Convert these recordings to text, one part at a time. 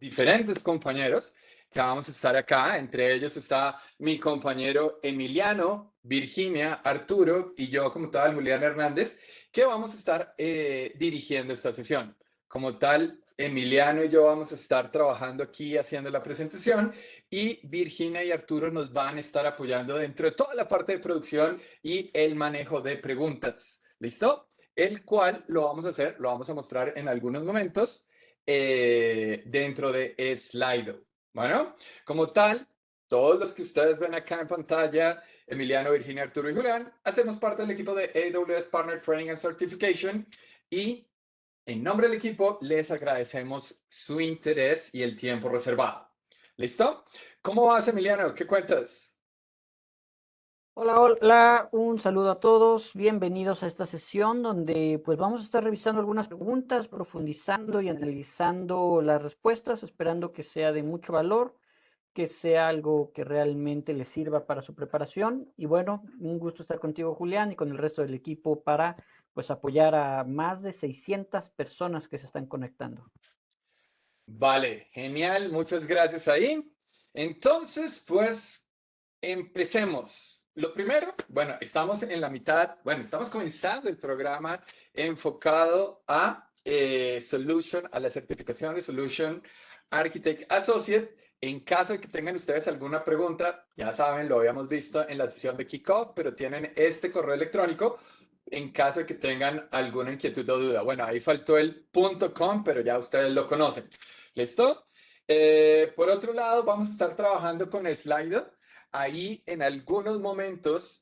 diferentes compañeros que vamos a estar acá. Entre ellos está mi compañero Emiliano, Virginia, Arturo y yo como tal, Julián Hernández, que vamos a estar dirigiendo esta sesión. Como tal, Emiliano y yo vamos a estar trabajando aquí haciendo la presentación y Virginia y Arturo nos van a estar apoyando dentro de toda la parte de producción y el manejo de preguntas. ¿Listo? El cual lo vamos a hacer, lo vamos a mostrar en algunos momentos dentro de Slido. Bueno, como tal, todos los que ustedes ven acá en pantalla, Emiliano, Virginia, Arturo y Julián, hacemos parte del equipo de AWS Partner Training and Certification y en nombre del equipo les agradecemos su interés y el tiempo reservado. ¿Listo? ¿Cómo vas, Emiliano? ¿Qué cuentas? Hola, hola, un saludo a todos, bienvenidos a esta sesión donde pues vamos a estar revisando algunas preguntas, profundizando y analizando las respuestas, esperando que sea de mucho valor, que sea algo que realmente les sirva para su preparación. Y bueno, un gusto estar contigo, Julián, y con el resto del equipo para pues apoyar a más de 600 personas que se están conectando. Vale, genial, muchas gracias ahí. Entonces, pues, empecemos. Lo primero, bueno, estamos en la mitad, bueno, estamos comenzando el programa enfocado a Solution, a la certificación de Solution Architect Associate. En caso de que tengan ustedes alguna pregunta, ya saben, lo habíamos visto en la sesión de Kickoff, pero tienen este correo electrónico en caso de que tengan alguna inquietud o duda. Bueno, ahí faltó el .com, pero ya ustedes lo conocen. ¿Listo? Por otro lado, vamos a estar trabajando con Slido. Ahí en algunos momentos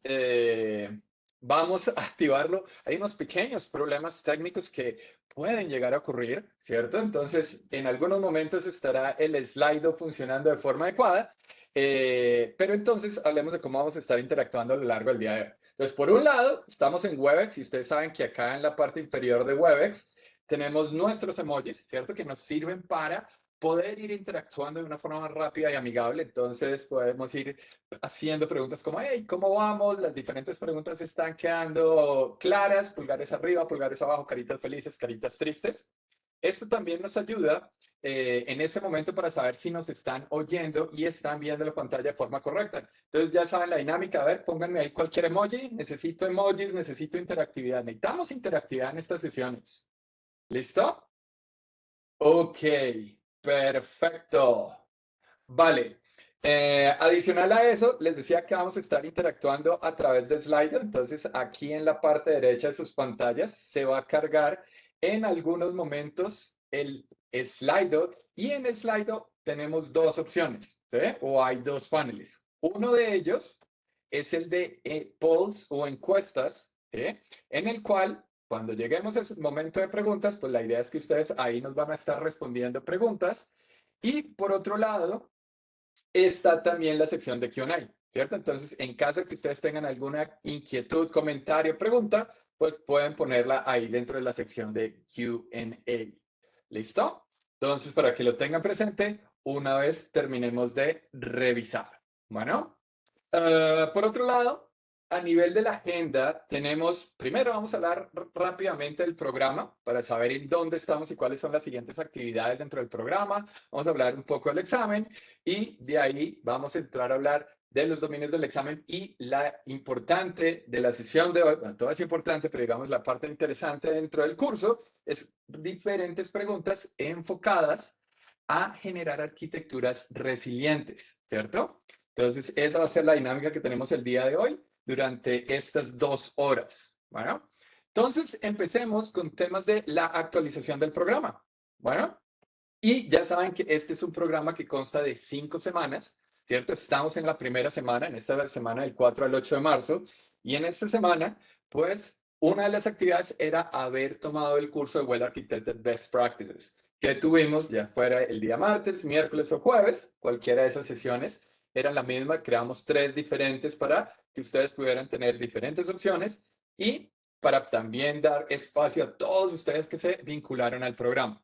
vamos a activarlo. Hay unos pequeños problemas técnicos que pueden llegar a ocurrir, ¿cierto? Entonces, en algunos momentos estará el Slido funcionando de forma adecuada. Pero entonces hablemos de cómo vamos a estar interactuando a lo largo del día de hoy. Entonces, por un lado, estamos en Webex y ustedes saben que acá en la parte inferior de Webex tenemos nuestros emojis, ¿cierto? Que nos sirven para poder ir interactuando de una forma más rápida y amigable. Entonces podemos ir haciendo preguntas como, hey, ¿cómo vamos? Las diferentes preguntas están quedando claras, pulgares arriba, pulgares abajo, caritas felices, caritas tristes. Esto también nos ayuda en ese momento para saber si nos están oyendo y están viendo la pantalla de forma correcta. Entonces ya saben la dinámica. A ver, pónganme ahí cualquier emoji. Necesito emojis, necesito interactividad. Necesitamos interactividad en estas sesiones. ¿Listo? Ok, perfecto. Vale. Adicional a eso, les decía que vamos a estar interactuando a través de Slido. Entonces, aquí en la parte derecha de sus pantallas se va a cargar en algunos momentos el Slido. Y en Slido tenemos dos opciones, ¿sí? O hay dos paneles. Uno de ellos es el de polls o encuestas, ¿sí? En el cual cuando lleguemos a ese momento de preguntas, pues la idea es que ustedes ahí nos van a estar respondiendo preguntas. Y por otro lado, está también la sección de Q&A, ¿cierto? Entonces, en caso de que ustedes tengan alguna inquietud, comentario, pregunta, pues pueden ponerla ahí dentro de la sección de Q&A. ¿Listo? Entonces, para que lo tengan presente, una vez terminemos de revisar. Bueno. Por otro lado, a nivel de la agenda, tenemos, primero vamos a hablar rápidamente del programa para saber en dónde estamos y cuáles son las siguientes actividades dentro del programa. Vamos a hablar un poco del examen y de ahí vamos a entrar a hablar de los dominios del examen y la importante de la sesión de hoy, bueno, todo es importante, pero digamos la parte interesante dentro del curso es diferentes preguntas enfocadas a generar arquitecturas resilientes, ¿cierto? Entonces, esa va a ser la dinámica que tenemos el día de hoy durante estas 2 horas. Bueno, entonces empecemos con temas de la actualización del programa. Bueno, y ya saben que este es un programa que consta de 5 semanas, ¿cierto? Estamos en la primera semana, en esta semana del 4 al 8 de marzo, y en esta semana, pues, una de las actividades era haber tomado el curso de Well Architected Best Practices, que tuvimos ya fuera el día martes, miércoles o jueves, cualquiera de esas sesiones era la misma, creamos 3 diferentes para que ustedes pudieran tener diferentes opciones y para también dar espacio a todos ustedes que se vincularon al programa.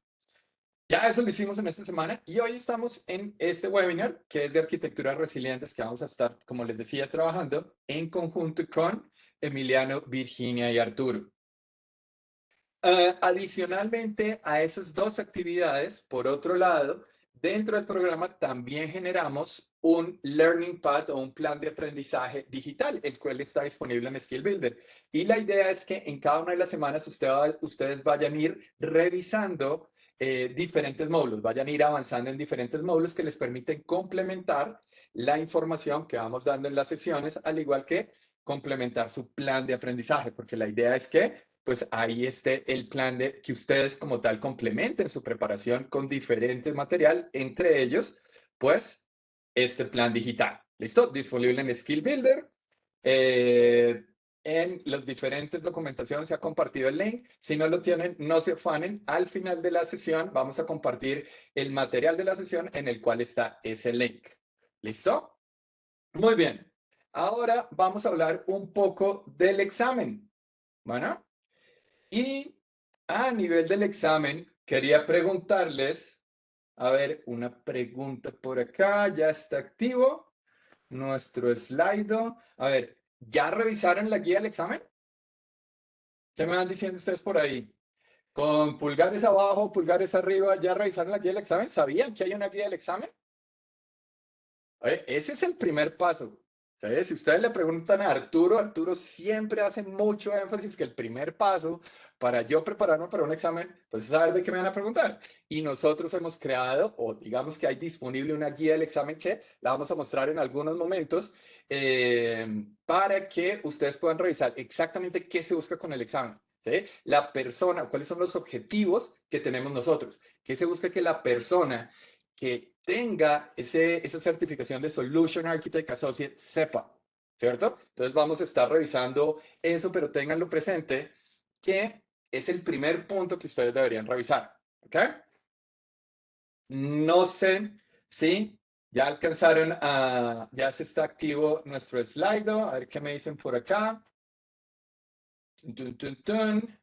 Ya eso lo hicimos en esta semana y hoy estamos en este webinar que es de arquitecturas resilientes que vamos a estar, como les decía, trabajando en conjunto con Emiliano, Virginia y Arturo. Adicionalmente a esas dos actividades, por otro lado, dentro del programa también generamos un Learning Path o un plan de aprendizaje digital, el cual está disponible en Skill Builder. Y la idea es que en cada una de las semanas ustedes vayan a ir revisando diferentes módulos, vayan a ir avanzando en diferentes módulos que les permiten complementar la información que vamos dando en las sesiones, al igual que complementar su plan de aprendizaje, porque la idea es que pues ahí esté el plan de que ustedes como tal complementen su preparación con diferentes material, entre ellos, pues, este plan digital. ¿Listo? Disponible en Skill Builder. En las diferentes documentaciones se ha compartido el link. Si no lo tienen, no se afanen. Al final de la sesión vamos a compartir el material de la sesión en el cual está ese link. ¿Listo? Muy bien. Ahora vamos a hablar un poco del examen. Bueno, y a nivel del examen, quería preguntarles, a ver, una pregunta por acá, ya está activo nuestro Slido. A ver, ¿ya revisaron la guía del examen? ¿Qué me van diciendo ustedes por ahí? Con pulgares abajo, pulgares arriba, ¿ya revisaron la guía del examen? ¿Sabían que hay una guía del examen? Ese es el primer paso. ¿Sabes? Si ustedes le preguntan a Arturo, Arturo siempre hace mucho énfasis que el primer paso para yo prepararme para un examen, pues es saber de qué me van a preguntar. Y nosotros hemos creado, o digamos que hay disponible una guía del examen que la vamos a mostrar en algunos momentos, para que ustedes puedan revisar exactamente qué se busca con el examen. ¿Sí? La persona, cuáles son los objetivos que tenemos nosotros. ¿Qué se busca que la persona que tenga esa certificación de Solution Architect Associate sepa, ¿cierto? Entonces vamos a estar revisando eso, pero ténganlo presente que es el primer punto que ustedes deberían revisar, ¿ok? No sé si ya alcanzaron ya se está activo nuestro Slido, a ver qué me dicen por acá. Tun, tun, tun.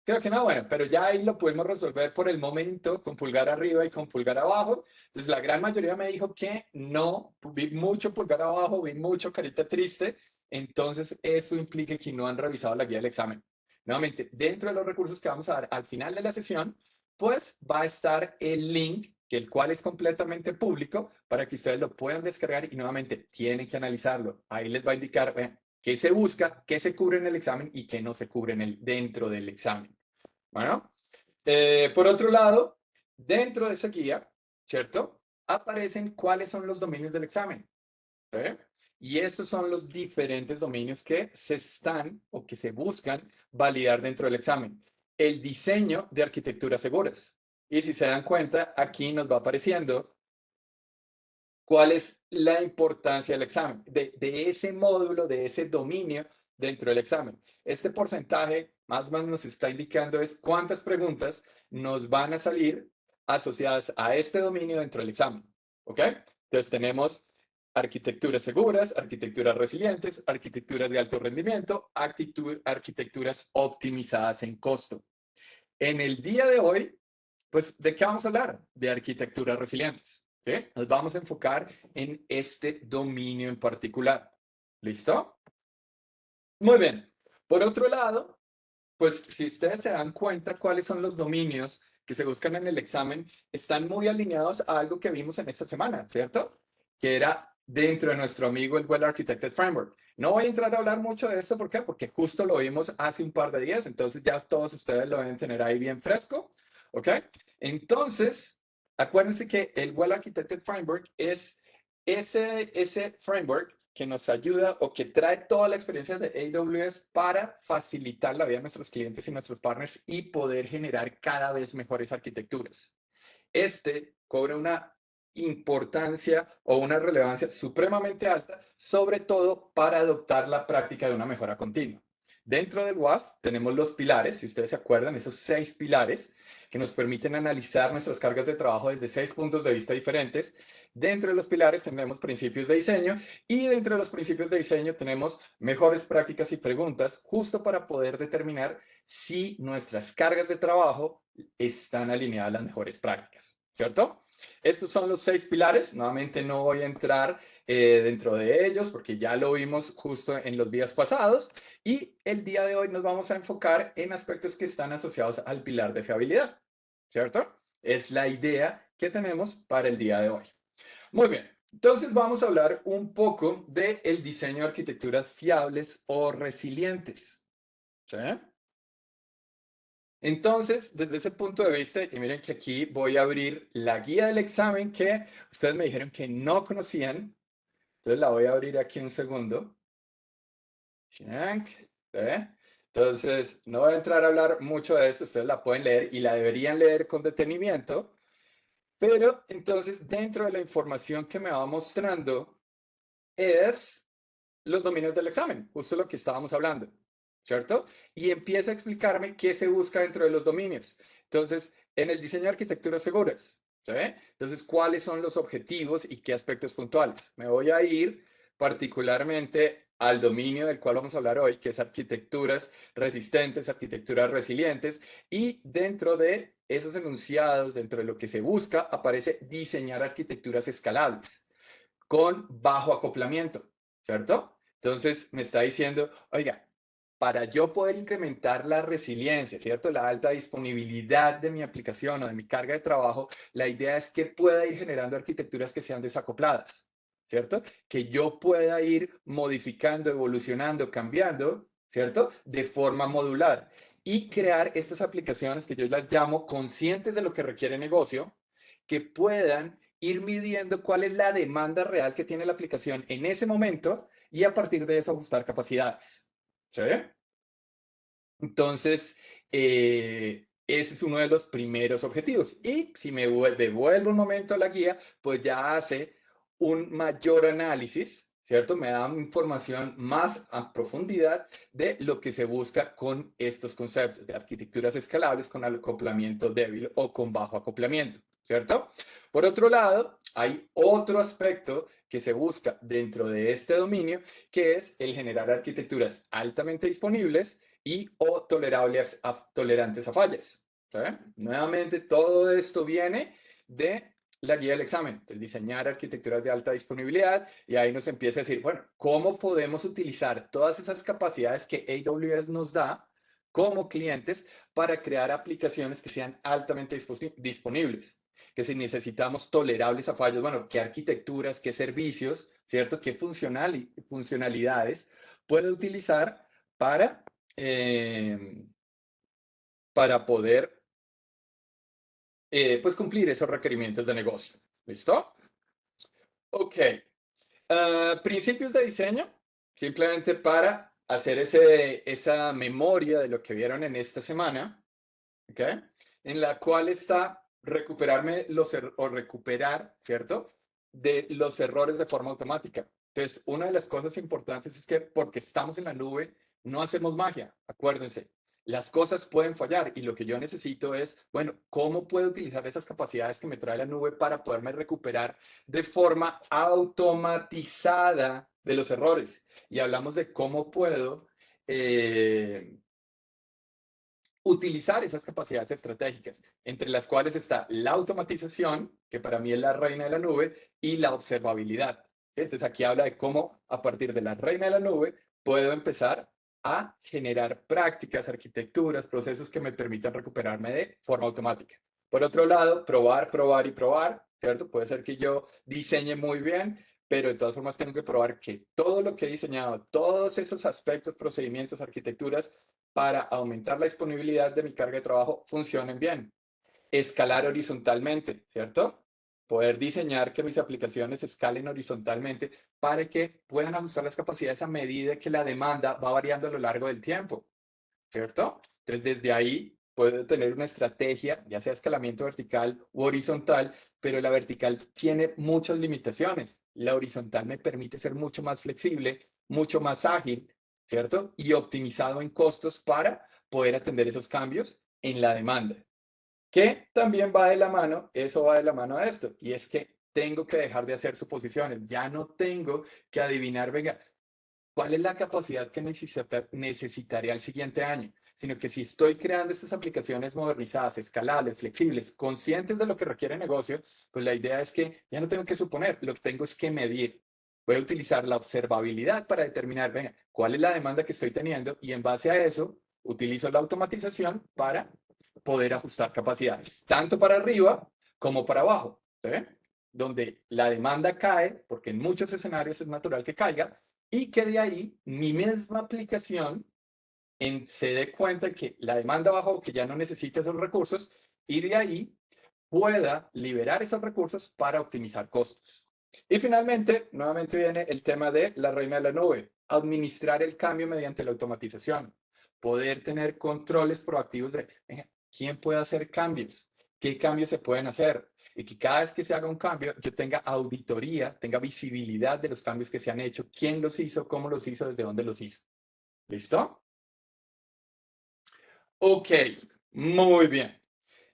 Creo que no, bueno, pero ya ahí lo podemos resolver por el momento con pulgar arriba y con pulgar abajo. Entonces, la gran mayoría me dijo que no, vi mucho pulgar abajo, vi mucho carita triste. Entonces, eso implica que no han revisado la guía del examen. Nuevamente, dentro de los recursos que vamos a dar al final de la sesión, pues va a estar el link, que el cual es completamente público, para que ustedes lo puedan descargar y nuevamente tienen que analizarlo. Ahí les va a indicar qué se busca, qué se cubre en el examen y qué no se cubre dentro del examen. Bueno, por otro lado, dentro de esa guía, ¿cierto? Aparecen cuáles son los dominios del examen. ¿Sí? Y estos son los diferentes dominios que se están o que se buscan validar dentro del examen. El diseño de arquitecturas seguras. Y si se dan cuenta, aquí nos va apareciendo cuál es la importancia del examen, de ese módulo, de ese dominio dentro del examen. Este porcentaje más o menos nos está indicando es cuántas preguntas nos van a salir asociadas a este dominio dentro del examen. ¿Ok? Entonces tenemos arquitecturas seguras, arquitecturas resilientes, arquitecturas de alto rendimiento, arquitecturas optimizadas en costo. En el día de hoy, pues, ¿de qué vamos a hablar? De arquitecturas resilientes. ¿Sí? Nos vamos a enfocar en este dominio en particular. ¿Listo? Muy bien. Por otro lado, pues si ustedes se dan cuenta cuáles son los dominios que se buscan en el examen, están muy alineados a algo que vimos en esta semana, ¿cierto? Que era dentro de nuestro amigo el Well Architected Framework. No voy a entrar a hablar mucho de esto, ¿por qué? Porque justo lo vimos hace un par de días, entonces ya todos ustedes lo deben tener ahí bien fresco, ¿ok? Entonces, acuérdense que el Well Architected Framework es ese framework que nos ayuda o que trae toda la experiencia de AWS para facilitar la vida de nuestros clientes y nuestros partners y poder generar cada vez mejores arquitecturas. Este cobra una importancia o una relevancia supremamente alta, sobre todo para adoptar la práctica de una mejora continua. Dentro del WAF tenemos los pilares, si ustedes se acuerdan, esos 6 pilares que nos permiten analizar nuestras cargas de trabajo desde 6 puntos de vista diferentes. Dentro de los pilares tenemos principios de diseño y dentro de los principios de diseño tenemos mejores prácticas y preguntas justo para poder determinar si nuestras cargas de trabajo están alineadas a las mejores prácticas, ¿cierto? Estos son los 6 pilares. Nuevamente no voy a entrar dentro de ellos porque ya lo vimos justo en los días pasados y el día de hoy nos vamos a enfocar en aspectos que están asociados al pilar de fiabilidad, ¿cierto? Es la idea que tenemos para el día de hoy. Muy bien, entonces vamos a hablar un poco del diseño de arquitecturas fiables o resilientes. ¿Sí? Entonces, desde ese punto de vista, y miren que aquí voy a abrir la guía del examen que ustedes me dijeron que no conocían. Entonces la voy a abrir aquí un segundo. Check. ¿Ve? Entonces, no voy a entrar a hablar mucho de esto, ustedes la pueden leer y la deberían leer con detenimiento, pero entonces dentro de la información que me va mostrando es los dominios del examen, justo lo que estábamos hablando, ¿cierto? Y empieza a explicarme qué se busca dentro de los dominios. Entonces, en el diseño de arquitecturas seguras, ¿sí? Entonces, ¿cuáles son los objetivos y qué aspectos puntuales? Me voy a ir particularmente al dominio del cual vamos a hablar hoy, que es arquitecturas resistentes, arquitecturas resilientes, y dentro de esos enunciados, dentro de lo que se busca, aparece diseñar arquitecturas escalables con bajo acoplamiento, ¿cierto? Entonces me está diciendo, oiga, para yo poder incrementar la resiliencia, ¿cierto? La alta disponibilidad de mi aplicación o de mi carga de trabajo, la idea es que pueda ir generando arquitecturas que sean desacopladas, ¿cierto? Que yo pueda ir modificando, evolucionando, cambiando, ¿cierto? De forma modular y crear estas aplicaciones que yo las llamo conscientes de lo que requiere el negocio, que puedan ir midiendo cuál es la demanda real que tiene la aplicación en ese momento y a partir de eso ajustar capacidades. ¿Sí? Entonces, ese es uno de los primeros objetivos. Y si me devuelvo un momento a la guía, pues ya hace un mayor análisis, ¿cierto? Me da información más a profundidad de lo que se busca con estos conceptos de arquitecturas escalables con acoplamiento débil o con bajo acoplamiento, ¿cierto? Por otro lado, hay otro aspecto que se busca dentro de este dominio, que es el generar arquitecturas altamente disponibles y o tolerantes a fallas. ¿Sí? Nuevamente, todo esto viene de la guía del examen, el diseñar arquitecturas de alta disponibilidad, y ahí nos empieza a decir, bueno, ¿cómo podemos utilizar todas esas capacidades que AWS nos da como clientes para crear aplicaciones que sean altamente disponibles? Que si necesitamos tolerables a fallos, bueno, ¿qué arquitecturas, qué servicios, ¿cierto? ¿Qué funcionalidades puede utilizar para eh, para poder pues cumplir esos requerimientos de negocio. ¿Listo? Ok. Principios de diseño, simplemente para hacer esa memoria de lo que vieron en esta semana, ¿ok? En la cual está recuperarme o recuperar, ¿cierto? De los errores de forma automática. Entonces, una de las cosas importantes es que porque estamos en la nube, no hacemos magia, acuérdense. Las cosas pueden fallar y lo que yo necesito es, bueno, ¿cómo puedo utilizar esas capacidades que me trae la nube para poderme recuperar de forma automatizada de los errores? Y hablamos de cómo puedo utilizar esas capacidades estratégicas, entre las cuales está la automatización, que para mí es la reina de la nube, y la observabilidad. Entonces aquí habla de cómo a partir de la reina de la nube puedo empezar a generar prácticas, arquitecturas, procesos que me permitan recuperarme de forma automática. Por otro lado, probar, probar y probar, ¿cierto? Puede ser que yo diseñe muy bien, pero de todas formas tengo que probar que todo lo que he diseñado, todos esos aspectos, procedimientos, arquitecturas, para aumentar la disponibilidad de mi carga de trabajo funcionen bien. Escalar horizontalmente, ¿cierto? Poder diseñar que mis aplicaciones escalen horizontalmente para que puedan ajustar las capacidades a medida que la demanda va variando a lo largo del tiempo, ¿cierto? Entonces, desde ahí puedo tener una estrategia, ya sea escalamiento vertical u horizontal, pero la vertical tiene muchas limitaciones. La horizontal me permite ser mucho más flexible, mucho más ágil, ¿cierto? Y optimizado en costos para poder atender esos cambios en la demanda. Que también va de la mano, eso va de la mano a esto, y es que tengo que dejar de hacer suposiciones, ya no tengo que adivinar, venga, cuál es la capacidad que necesitaré al siguiente año, sino que si estoy creando estas aplicaciones modernizadas, escalables, flexibles, conscientes de lo que requiere el negocio, pues la idea es que ya no tengo que suponer, lo que tengo es que medir. Voy a utilizar la observabilidad para determinar, venga, cuál es la demanda que estoy teniendo y en base a eso utilizo la automatización para poder ajustar capacidades, tanto para arriba como para abajo, ¿sí? Donde la demanda cae, porque en muchos escenarios es natural que caiga, y que de ahí mi misma aplicación se dé cuenta que la demanda bajó, que ya no necesita esos recursos, y de ahí pueda liberar esos recursos para optimizar costos. Y finalmente, nuevamente viene el tema de la reina de la nube, administrar el cambio mediante la automatización, poder tener controles proactivos de quién puede hacer cambios, qué cambios se pueden hacer, y que cada vez que se haga un cambio yo tenga auditoría, tenga visibilidad de los cambios que se han hecho, quién los hizo, cómo los hizo, desde dónde los hizo. ¿Listo? Ok, muy bien.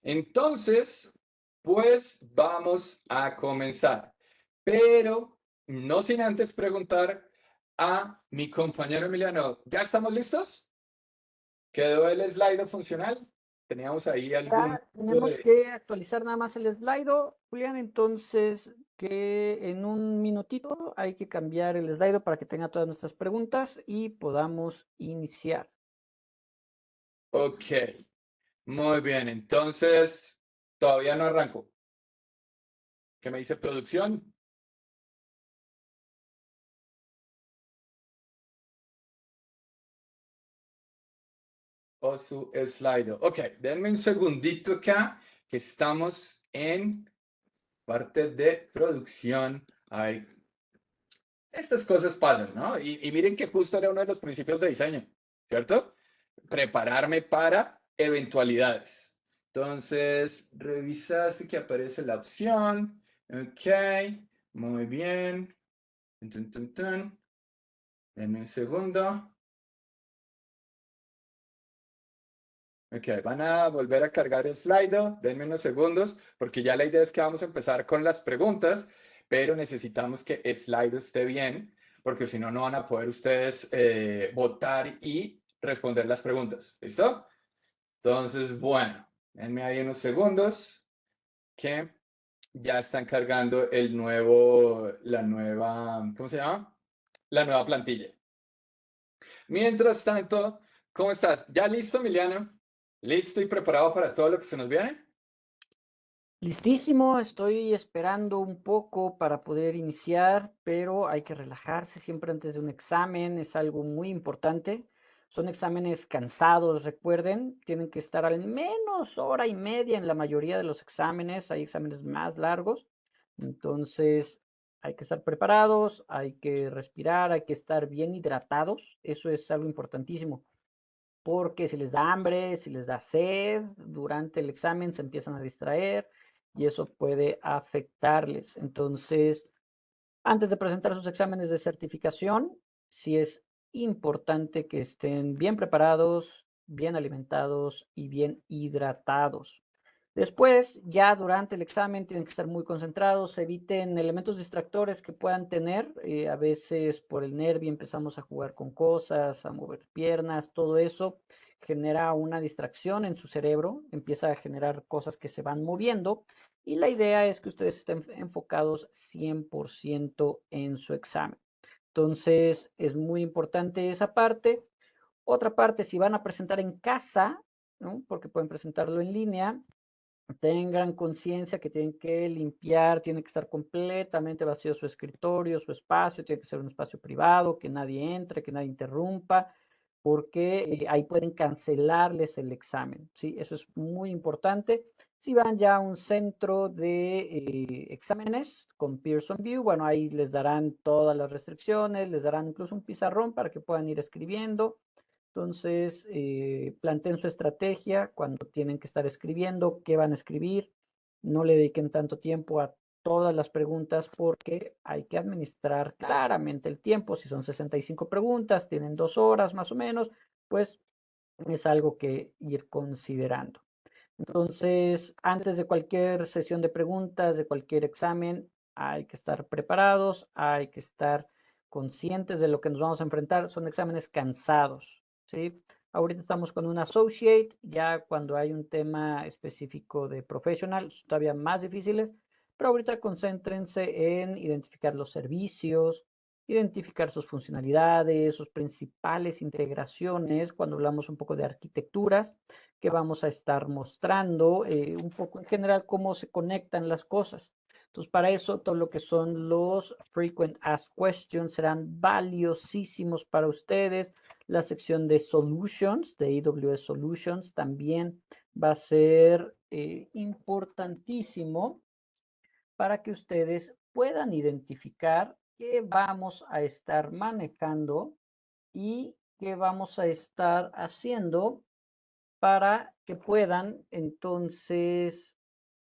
Entonces, pues vamos a comenzar. Pero no sin antes preguntar a mi compañero Emiliano, ¿ya estamos listos? ¿Quedó el slide funcional? Teníamos ahí algún Ya tipo tenemos de... que actualizar nada más el slide, Julián, entonces que en un minutito hay que cambiar el slide para que tenga todas nuestras preguntas y podamos iniciar. Ok, muy bien. Entonces, todavía no arranco. ¿Qué me dice producción? O su slide. Ok, denme un segundito acá, que estamos en parte de producción. Ay, estas cosas pasan, ¿no? Y miren que justo era uno de los principios de diseño, ¿cierto? Prepararme para eventualidades. Entonces, revisaste que aparece la opción. Ok, muy bien. Tun, tun, tun. Denme un segundo. Ok, van a volver a cargar el Slido, denme unos segundos, porque ya la idea es que vamos a empezar con las preguntas, pero necesitamos que el Slido esté bien, porque si no, no van a poder ustedes votar y responder las preguntas. ¿Listo? Entonces, bueno, denme ahí unos segundos que ya están cargando ¿cómo se llama? La nueva plantilla. Mientras tanto, ¿cómo estás? ¿Ya listo, Emiliano? ¿Listo y preparado para todo lo que se nos viene? Listísimo, estoy esperando un poco para poder iniciar, pero hay que relajarse siempre antes de un examen, es algo muy importante. Son exámenes cansados, recuerden, tienen que estar al menos hora y media en la mayoría de los exámenes, hay exámenes más largos, entonces hay que estar preparados, hay que respirar, hay que estar bien hidratados, eso es algo importantísimo porque si les da hambre, si les da sed, durante el examen se empiezan a distraer y eso puede afectarles. Entonces, antes de presentar sus exámenes de certificación, sí es importante que estén bien preparados, bien alimentados y bien hidratados. Después, ya durante el examen, tienen que estar muy concentrados, eviten elementos distractores que puedan tener. A veces por el nervio empezamos a jugar con cosas, a mover piernas, todo eso genera una distracción en su cerebro, empieza a generar cosas que se van moviendo y la idea es que ustedes estén enfocados 100% en su examen. Entonces, es muy importante esa parte. Otra parte, si van a presentar en casa, ¿no? Porque pueden presentarlo en línea, tengan conciencia que tienen que limpiar, tiene que estar completamente vacío su escritorio, su espacio, tiene que ser un espacio privado, que nadie entre, que nadie interrumpa, porque ahí pueden cancelarles el examen, ¿sí? Eso es muy importante. Si van ya a un centro de exámenes con Pearson View, bueno, ahí les darán todas las restricciones, les darán incluso un pizarrón para que puedan ir escribiendo. Entonces, planteen su estrategia cuando tienen que estar escribiendo, qué van a escribir. No le dediquen tanto tiempo a todas las preguntas porque hay que administrar claramente el tiempo. Si son 65 preguntas, tienen 2 horas más o menos, pues es algo que ir considerando. Entonces, antes de cualquier sesión de preguntas, de cualquier examen, hay que estar preparados, hay que estar conscientes de lo que nos vamos a enfrentar. Son exámenes cansados, ¿sí? Ahorita estamos con un associate, ya cuando hay un tema específico de professional, todavía más difíciles, pero ahorita concéntrense en identificar los servicios, identificar sus funcionalidades, sus principales integraciones, cuando hablamos un poco de arquitecturas, que vamos a estar mostrando, un poco en general cómo se conectan las cosas. Entonces, para eso, todo lo que son los Frequent Asked Questions serán valiosísimos para ustedes. La sección de Solutions, de AWS Solutions, también va a ser importantísimo para que ustedes puedan identificar qué vamos a estar manejando y qué vamos a estar haciendo para que puedan entonces,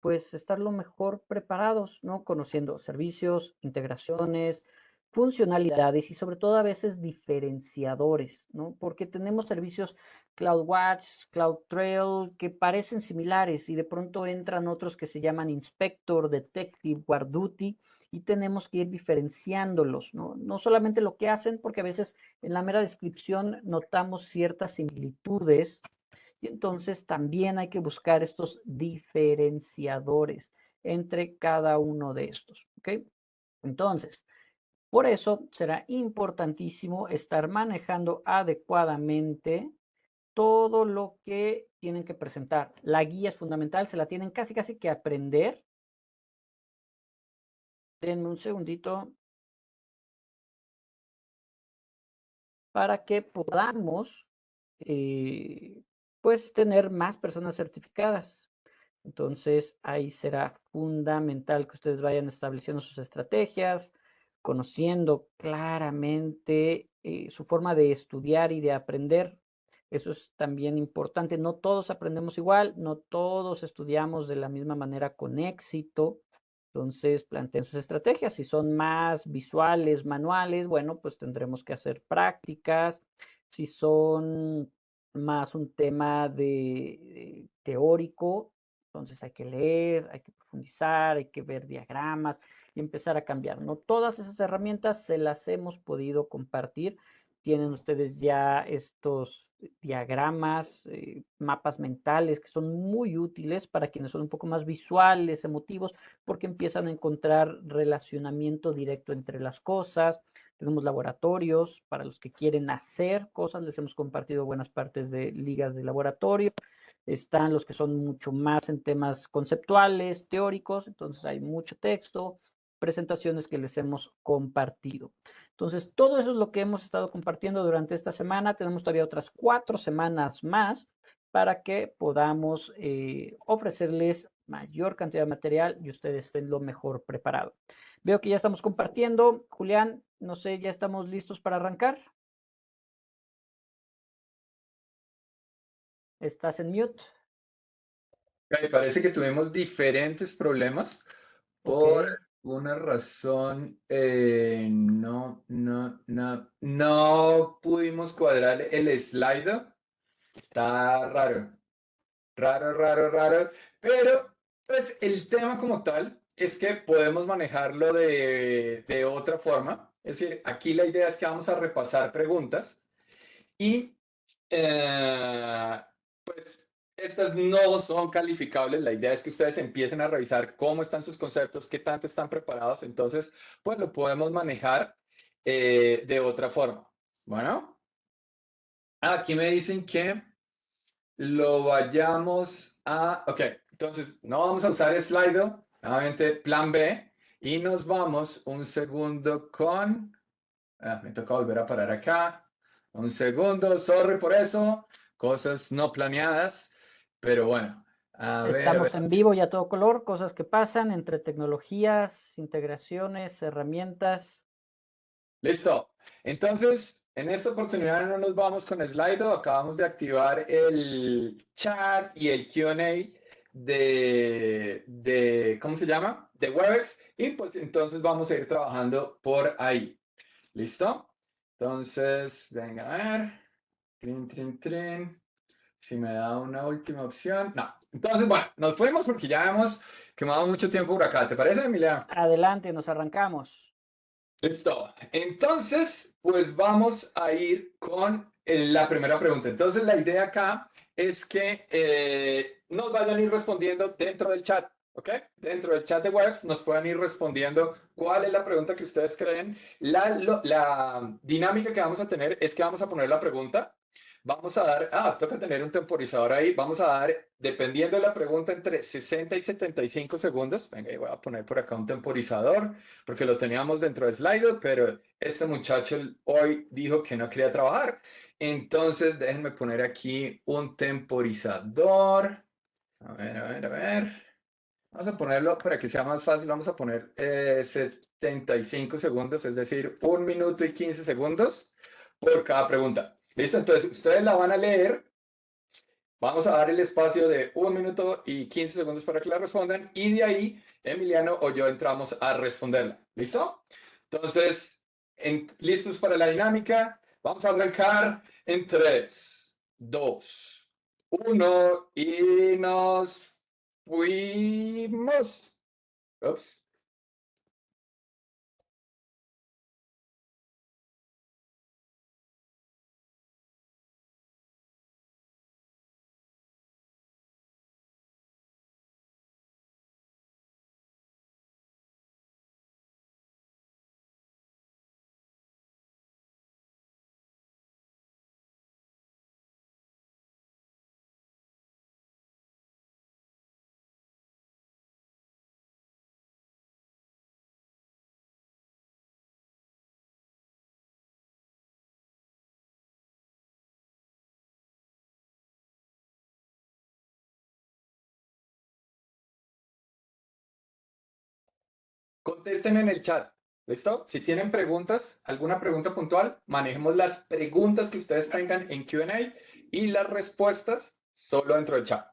pues, estar lo mejor preparados, ¿no? Conociendo servicios, integraciones, funcionalidades y sobre todo a veces diferenciadores, ¿no? Porque tenemos servicios CloudWatch, CloudTrail que parecen similares y de pronto entran otros que se llaman Inspector, Detective, WarDuty y tenemos que ir diferenciándolos, ¿no? No solamente lo que hacen, porque a veces en la mera descripción notamos ciertas similitudes y entonces también hay que buscar estos diferenciadores entre cada uno de estos, ¿ok? Entonces, por eso será importantísimo estar manejando adecuadamente todo lo que tienen que presentar. La guía es fundamental, se la tienen casi que aprender. Denme un segundito para que podamos, pues, tener más personas certificadas. Entonces, ahí será fundamental que ustedes vayan estableciendo sus estrategias, conociendo claramente su forma de estudiar y de aprender. Eso es también importante. No todos aprendemos igual, no todos estudiamos de la misma manera con éxito. Entonces, planteen sus estrategias. Si son más visuales, manuales, bueno, pues tendremos que hacer prácticas. Si son más un tema de teórico, entonces hay que leer, hay que profundizar, hay que ver diagramas y empezar a cambiar, ¿no? Todas esas herramientas se las hemos podido compartir. Tienen ustedes ya estos diagramas, mapas mentales que son muy útiles para quienes son un poco más visuales, emotivos, porque empiezan a encontrar relacionamiento directo entre las cosas. Tenemos laboratorios para los que quieren hacer cosas, les hemos compartido buenas partes de ligas de laboratorio. Están los que son mucho más en temas conceptuales, teóricos, entonces hay mucho texto, presentaciones que les hemos compartido. Entonces, todo eso es lo que hemos estado compartiendo durante esta semana. Tenemos todavía otras 4 semanas más para que podamos ofrecerles mayor cantidad de material y ustedes estén lo mejor preparado. Veo que ya estamos compartiendo. Julián, no sé, ¿ya estamos listos para arrancar? ¿Estás en mute? Me parece que tuvimos diferentes problemas Ok. por una razón. No pudimos cuadrar el slider. Está raro, raro. Pero, pues, el tema como tal es que podemos manejarlo de otra forma. Es decir, aquí la idea es que vamos a repasar preguntas y pues estas no son calificables. La idea es que ustedes empiecen a revisar cómo están sus conceptos, qué tanto están preparados. Entonces, pues lo podemos manejar de otra forma. Bueno, aquí me dicen que lo vayamos a... Ok, entonces no vamos a usar Slido. Nuevamente, plan B. Y nos vamos un segundo con... me toca volver a parar acá. Un segundo, sorry por eso. Cosas no planeadas. Pero bueno, a Estamos ver. en vivo y a todo color, cosas que pasan entre tecnologías, integraciones, herramientas. Listo. Entonces, en esta oportunidad no nos vamos con Slido. Acabamos de activar el chat y el Q&A ¿cómo se llama? De Webex. Y pues entonces vamos a ir trabajando por ahí. ¿Listo? Entonces, venga a ver. Trin. Si me da una última opción. No. Entonces, bueno, nos fuimos porque ya hemos quemado mucho tiempo por acá. ¿Te parece, Emilia? Adelante, nos arrancamos. Listo. Entonces, pues vamos a ir con la primera pregunta. Entonces, la idea acá es que nos vayan a ir respondiendo dentro del chat. ¿Ok? Dentro del chat de Webex nos pueden ir respondiendo cuál es la pregunta que ustedes creen. La dinámica que vamos a tener es que vamos a poner la pregunta. Vamos a dar, toca tener un temporizador ahí. Vamos a dar, dependiendo de la pregunta, entre 60 y 75 segundos. Venga, y voy a poner por acá un temporizador, porque lo teníamos dentro de Slido, pero este muchacho hoy dijo que no quería trabajar. Entonces, déjenme poner aquí un temporizador. A ver, a ver, a ver. Vamos a ponerlo para que sea más fácil. Vamos a poner 75 segundos, es decir, 1 minuto y 15 segundos por cada pregunta. ¿Listo? Entonces, ustedes la van a leer. Vamos a dar el espacio de 1 minuto y 15 segundos para que la respondan. Y de ahí, Emiliano o yo entramos a responderla. ¿Listo? Entonces, ¿listos para la dinámica? Vamos a arrancar en 3, 2, 1 y nos fuimos. Ups. Contesten en el chat. ¿Listo? Si tienen preguntas, alguna pregunta puntual, manejemos las preguntas que ustedes tengan en Q&A y las respuestas solo dentro del chat.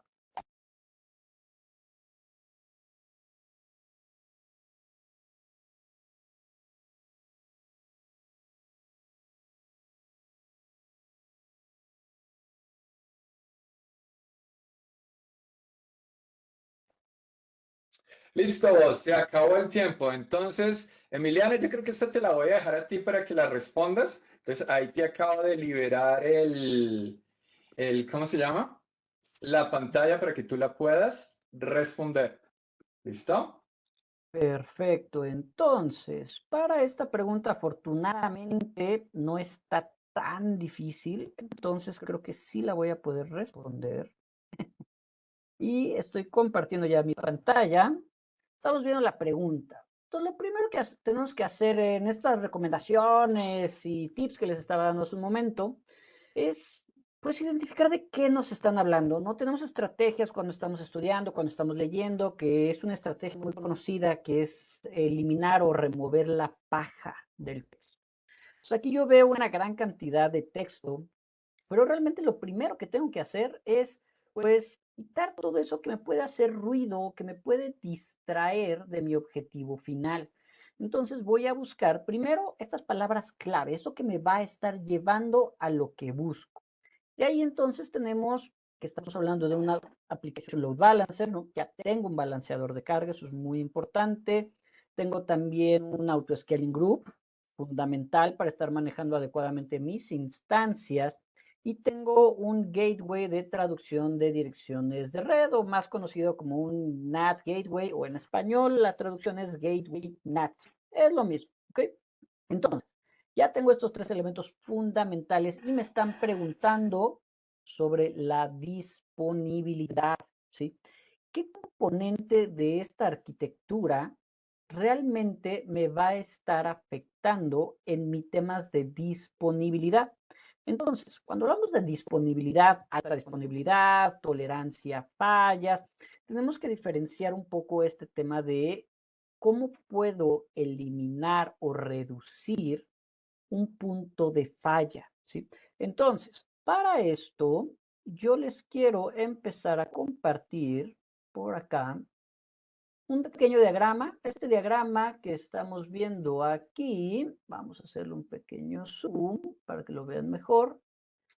Listo, se acabó el tiempo. Entonces, Emiliano, yo creo que esta te la voy a dejar a ti para que la respondas. Entonces, ahí te acabo de liberar ¿cómo se llama? La pantalla para que tú la puedas responder. ¿Listo? Perfecto. Entonces, para esta pregunta, afortunadamente, no está tan difícil. Entonces, creo que sí la voy a poder responder. Y estoy compartiendo ya mi pantalla. Estamos viendo la pregunta. Entonces, lo primero que tenemos que hacer en estas recomendaciones y tips que les estaba dando hace un momento es, pues, identificar de qué nos están hablando. No tenemos estrategias cuando estamos estudiando, cuando estamos leyendo, que es una estrategia muy conocida, que es eliminar o remover la paja del texto. Entonces, aquí yo veo una gran cantidad de texto, pero realmente lo primero que tengo que hacer es, pues, quitar todo eso que me puede hacer ruido, que me puede distraer de mi objetivo final. Entonces voy a buscar primero estas palabras clave, eso que me va a estar llevando a lo que busco. Y ahí entonces tenemos que estamos hablando de una aplicación load balancer, ¿no? Ya tengo un balanceador de carga, eso es muy importante. Tengo también un auto-scaling group, fundamental para estar manejando adecuadamente mis instancias. Y tengo un gateway de traducción de direcciones de red, o más conocido como un NAT gateway, o en español la traducción es gateway NAT. Es lo mismo, ¿ok? Entonces, ya tengo estos tres elementos fundamentales y me están preguntando sobre la disponibilidad, ¿sí? ¿Qué componente de esta arquitectura realmente me va a estar afectando en mis temas de disponibilidad? Entonces, cuando hablamos de disponibilidad, alta disponibilidad, tolerancia a fallas, tenemos que diferenciar un poco este tema de cómo puedo eliminar o reducir un punto de falla, ¿sí? Entonces, para esto, yo les quiero empezar a compartir por acá un pequeño diagrama. Este diagrama que estamos viendo aquí, vamos a hacerle un pequeño zoom para que lo vean mejor.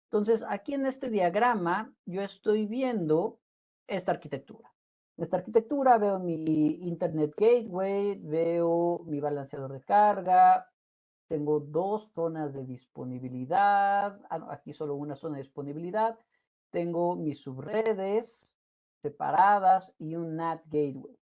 Entonces, aquí en este diagrama, yo estoy viendo esta arquitectura. Esta arquitectura, veo mi Internet Gateway, veo mi balanceador de carga, tengo dos zonas de disponibilidad. No, aquí solo una zona de disponibilidad. Tengo mis subredes separadas y un NAT gateway.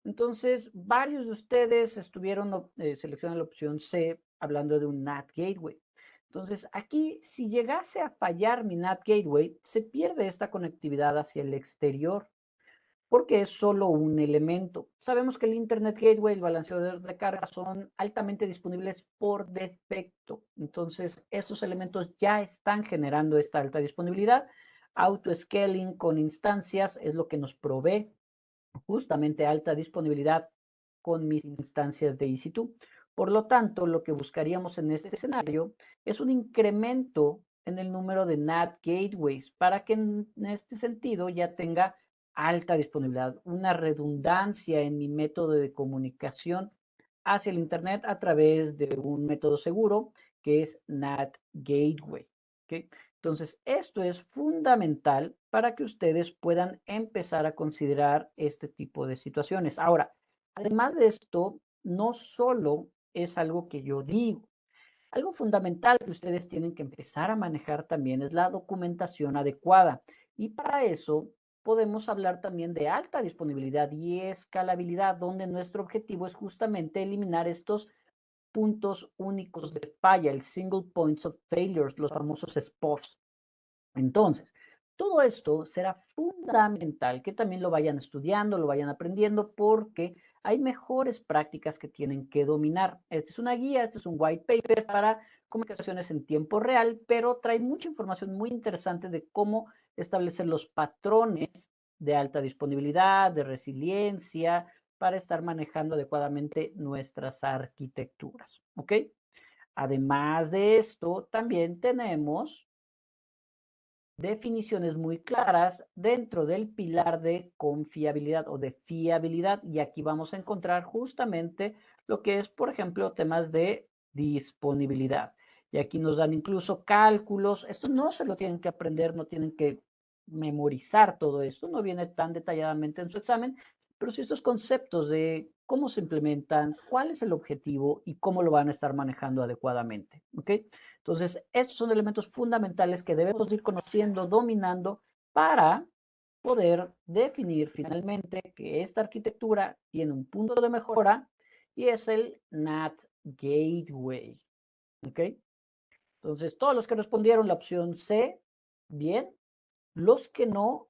Entonces, varios de ustedes estuvieron seleccionando la opción C, hablando de un NAT Gateway. Entonces, aquí, si llegase a fallar mi NAT Gateway, se pierde esta conectividad hacia el exterior, porque es solo un elemento. Sabemos que el Internet Gateway y el balanceador de carga son altamente disponibles por defecto. Entonces, estos elementos ya están generando esta alta disponibilidad. Auto-scaling con instancias es lo que nos provee justamente alta disponibilidad con mis instancias de EC2. Por lo tanto, lo que buscaríamos en este escenario es un incremento en el número de NAT gateways para que en este sentido ya tenga alta disponibilidad, una redundancia en mi método de comunicación hacia el Internet a través de un método seguro que es NAT Gateway. ¿Okay? Entonces, esto es fundamental para que ustedes puedan empezar a considerar este tipo de situaciones. Ahora, además de esto, no solo es algo que yo digo, algo fundamental que ustedes tienen que empezar a manejar también es la documentación adecuada. Y para eso podemos hablar también de alta disponibilidad y escalabilidad, donde nuestro objetivo es justamente eliminar estos puntos únicos de falla, el single points of failures, los famosos SPOFs. Entonces, todo esto será fundamental que también lo vayan estudiando, lo vayan aprendiendo, porque hay mejores prácticas que tienen que dominar. Esta es una guía, este es un white paper para comunicaciones en tiempo real, pero trae mucha información muy interesante de cómo establecer los patrones de alta disponibilidad, de resiliencia, para estar manejando adecuadamente nuestras arquitecturas. ¿Ok? Además de esto, también tenemos definiciones muy claras dentro del pilar de confiabilidad o de fiabilidad. Y aquí vamos a encontrar justamente lo que es, por ejemplo, temas de disponibilidad. Y aquí nos dan incluso cálculos. Esto no se lo tienen que aprender, no tienen que memorizar todo esto, no viene tan detalladamente en su examen, pero sí estos conceptos de cómo se implementan, cuál es el objetivo y cómo lo van a estar manejando adecuadamente. ¿Ok? Entonces, estos son elementos fundamentales que debemos ir conociendo, dominando para poder definir finalmente que esta arquitectura tiene un punto de mejora y es el NAT Gateway. ¿Ok? Entonces, todos los que respondieron la opción C, bien. Los que no,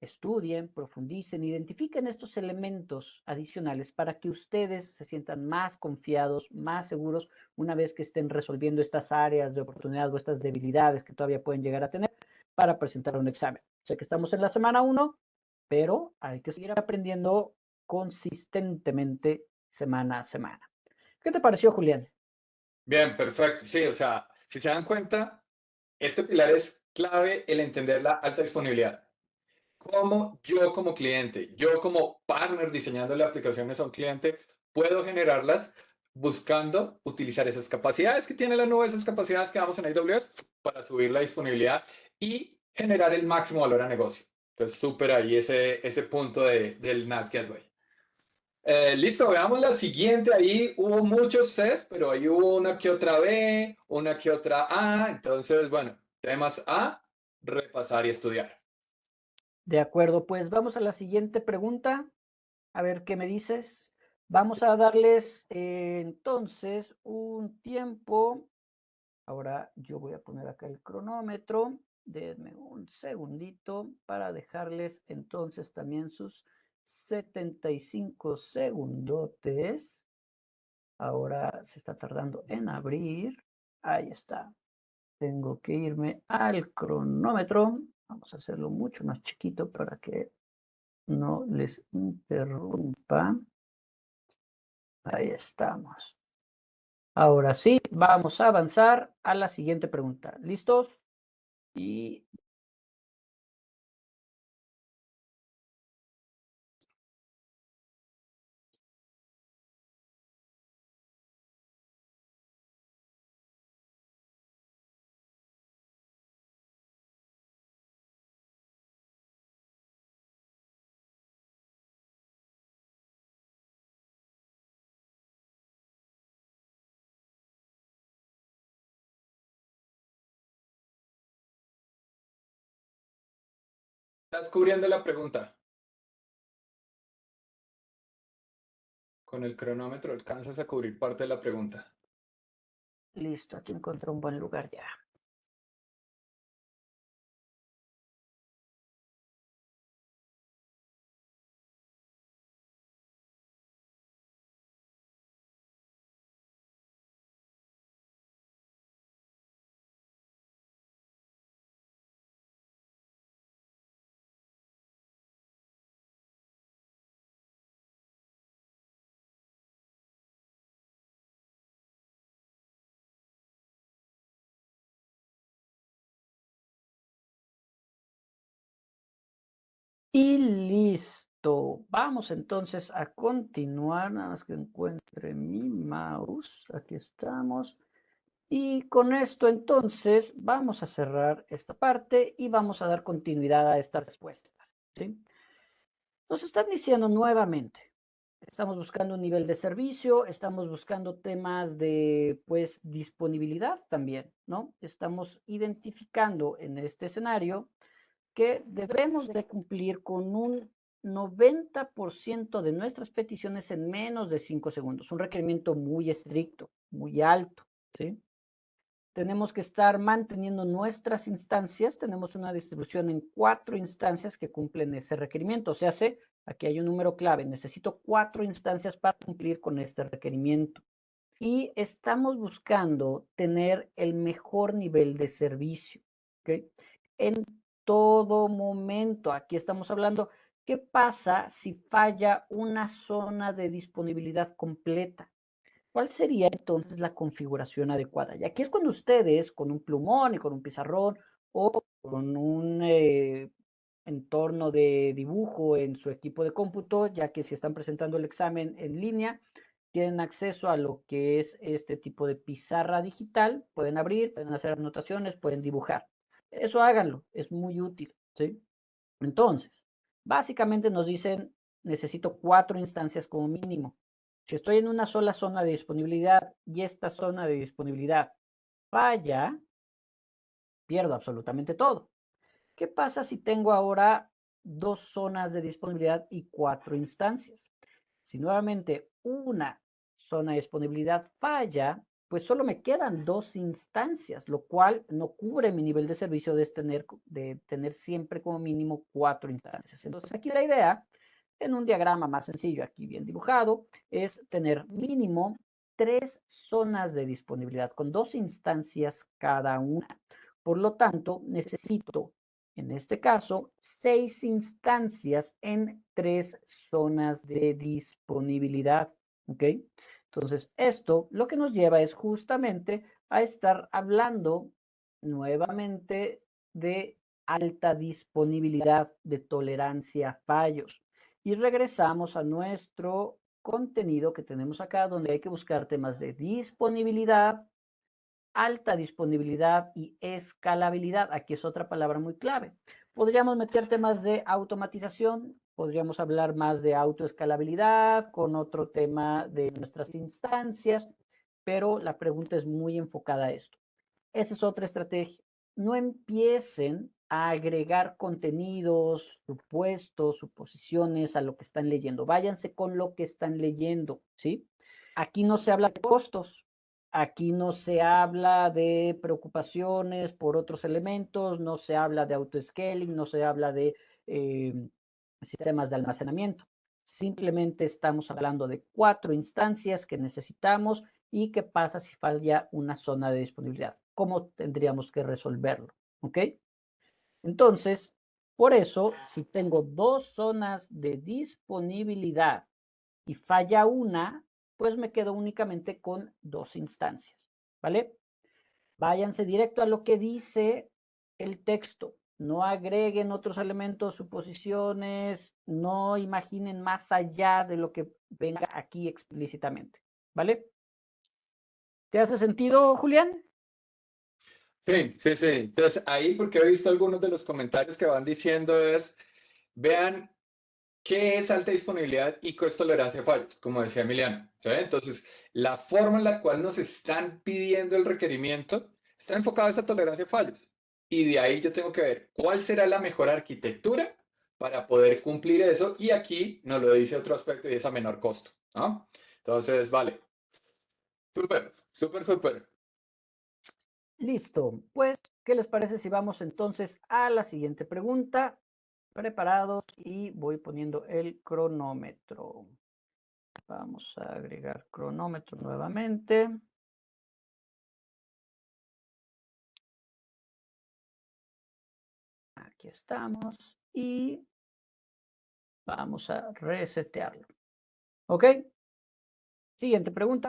estudien, profundicen, identifiquen estos elementos adicionales para que ustedes se sientan más confiados, más seguros una vez que estén resolviendo estas áreas de oportunidad o estas debilidades que todavía pueden llegar a tener para presentar un examen. Sé que estamos en la semana 1, pero hay que seguir aprendiendo consistentemente semana a semana. ¿Qué te pareció, Julián? Bien, perfecto. Sí, o sea, si se dan cuenta, este pilar es clave el entender la alta disponibilidad. ¿Cómo yo como cliente, yo como partner diseñando aplicaciones a un cliente, puedo generarlas buscando utilizar esas capacidades que tiene la nube, esas capacidades que damos en AWS para subir la disponibilidad y generar el máximo valor a negocio? Entonces, súper ahí ese punto del NAT Gateway. Listo, veamos la siguiente. Ahí hubo muchos Cs, pero ahí hubo una que otra B, una que otra A. Entonces, bueno, temas A, repasar y estudiar. De acuerdo, pues vamos a la siguiente pregunta. A ver qué me dices. Vamos a darles entonces un tiempo. Ahora yo voy a poner acá el cronómetro. Denme un segundito para dejarles entonces también sus 75 segundotes. Ahora se está tardando en abrir. Ahí está. Tengo que irme al cronómetro. Vamos a hacerlo mucho más chiquito para que no les interrumpa. Ahí estamos. Ahora sí, vamos a avanzar a la siguiente pregunta. ¿Listos? Y Estás cubriendo la pregunta. Con el cronómetro alcanzas a cubrir parte de la pregunta. Listo, aquí encontré un buen lugar ya. Y listo. Vamos entonces a continuar. Nada más que encuentre mi mouse. Aquí estamos. Y con esto entonces vamos a cerrar esta parte y vamos a dar continuidad a estas respuestas. ¿Sí? Nos están diciendo nuevamente. Estamos buscando un nivel de servicio, estamos buscando temas de, pues, disponibilidad también, ¿no? Estamos identificando en este escenario que debemos de cumplir con un 90% de nuestras peticiones en menos de 5 segundos. Un requerimiento muy estricto, muy alto, ¿sí? Tenemos que estar manteniendo nuestras instancias. Tenemos una distribución en 4 instancias que cumplen ese requerimiento. O sea, aquí hay un número clave. Necesito 4 instancias para cumplir con este requerimiento. Y estamos buscando tener el mejor nivel de servicio. ¿Okay? En todo momento, aquí estamos hablando, ¿qué pasa si falla una zona de disponibilidad completa? ¿Cuál sería entonces la configuración adecuada? Y aquí es cuando ustedes, con un plumón y con un pizarrón o con un entorno de dibujo en su equipo de cómputo, ya que si están presentando el examen en línea, tienen acceso a lo que es este tipo de pizarra digital, pueden abrir, pueden hacer anotaciones, pueden dibujar. Eso háganlo, es muy útil, ¿sí? Entonces, básicamente nos dicen, necesito 4 instancias como mínimo. Si estoy en una sola zona de disponibilidad y esta zona de disponibilidad falla, pierdo absolutamente todo. ¿Qué pasa si tengo ahora 2 zonas de disponibilidad y 4 instancias? Si nuevamente una zona de disponibilidad falla, pues solo me quedan 2 instancias, lo cual no cubre mi nivel de servicio de tener siempre como mínimo 4 instancias. Entonces aquí la idea, en un diagrama más sencillo, aquí bien dibujado, es tener mínimo 3 zonas de disponibilidad con 2 instancias cada una. Por lo tanto, necesito, en este caso, 6 instancias en 3 zonas de disponibilidad. ¿Ok? Entonces, esto lo que nos lleva es justamente a estar hablando nuevamente de alta disponibilidad, de tolerancia a fallos. Y regresamos a nuestro contenido que tenemos acá, donde hay que buscar temas de disponibilidad, alta disponibilidad y escalabilidad. Aquí es otra palabra muy clave. Podríamos meter temas de automatización, podríamos hablar más de autoescalabilidad con otro tema de nuestras instancias, pero la pregunta es muy enfocada a esto. Esa es otra estrategia. No empiecen a agregar contenidos, supuestos, suposiciones a lo que están leyendo. Váyanse con lo que están leyendo, ¿sí? Aquí no se habla de costos, aquí no se habla de preocupaciones por otros elementos, no se habla de autoscaling, no se habla de sistemas de almacenamiento. Simplemente estamos hablando de 4 instancias que necesitamos y qué pasa si falla una zona de disponibilidad. ¿Cómo tendríamos que resolverlo? ¿Ok? Entonces, por eso, si tengo 2 zonas de disponibilidad y falla una, pues me quedo únicamente con 2 instancias, ¿vale? Váyanse directo a lo que dice el texto. No agreguen otros elementos, suposiciones, no imaginen más allá de lo que venga aquí explícitamente, ¿vale? ¿Te hace sentido, Julián? Sí, sí, sí. Entonces, ahí, porque he visto algunos de los comentarios que van diciendo es, vean qué es alta disponibilidad y qué es tolerancia a fallos, como decía Emiliano. ¿Sí? Entonces, la forma en la cual nos están pidiendo el requerimiento está enfocada a esa tolerancia a fallos. Y de ahí yo tengo que ver cuál será la mejor arquitectura para poder cumplir eso. Y aquí nos lo dice otro aspecto y es a menor costo, ¿no? Entonces, vale. Súper, súper, súper. Listo. Pues, ¿qué les parece si vamos entonces a la siguiente pregunta? Preparados y voy poniendo el cronómetro. Vamos a agregar cronómetro nuevamente. Aquí estamos y vamos a resetearlo. ¿Ok? Siguiente pregunta.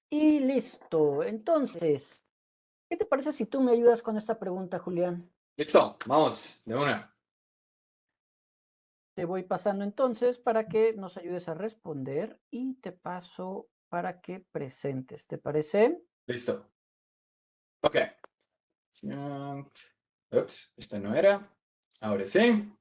Y listo. Entonces, ¿qué te parece si tú me ayudas con esta pregunta, Julián? Listo, vamos, de una. Te voy pasando entonces para que nos ayudes a responder y te paso para que presentes. ¿Te parece? Listo. Ok. Ups, esta no era. Ahora sí.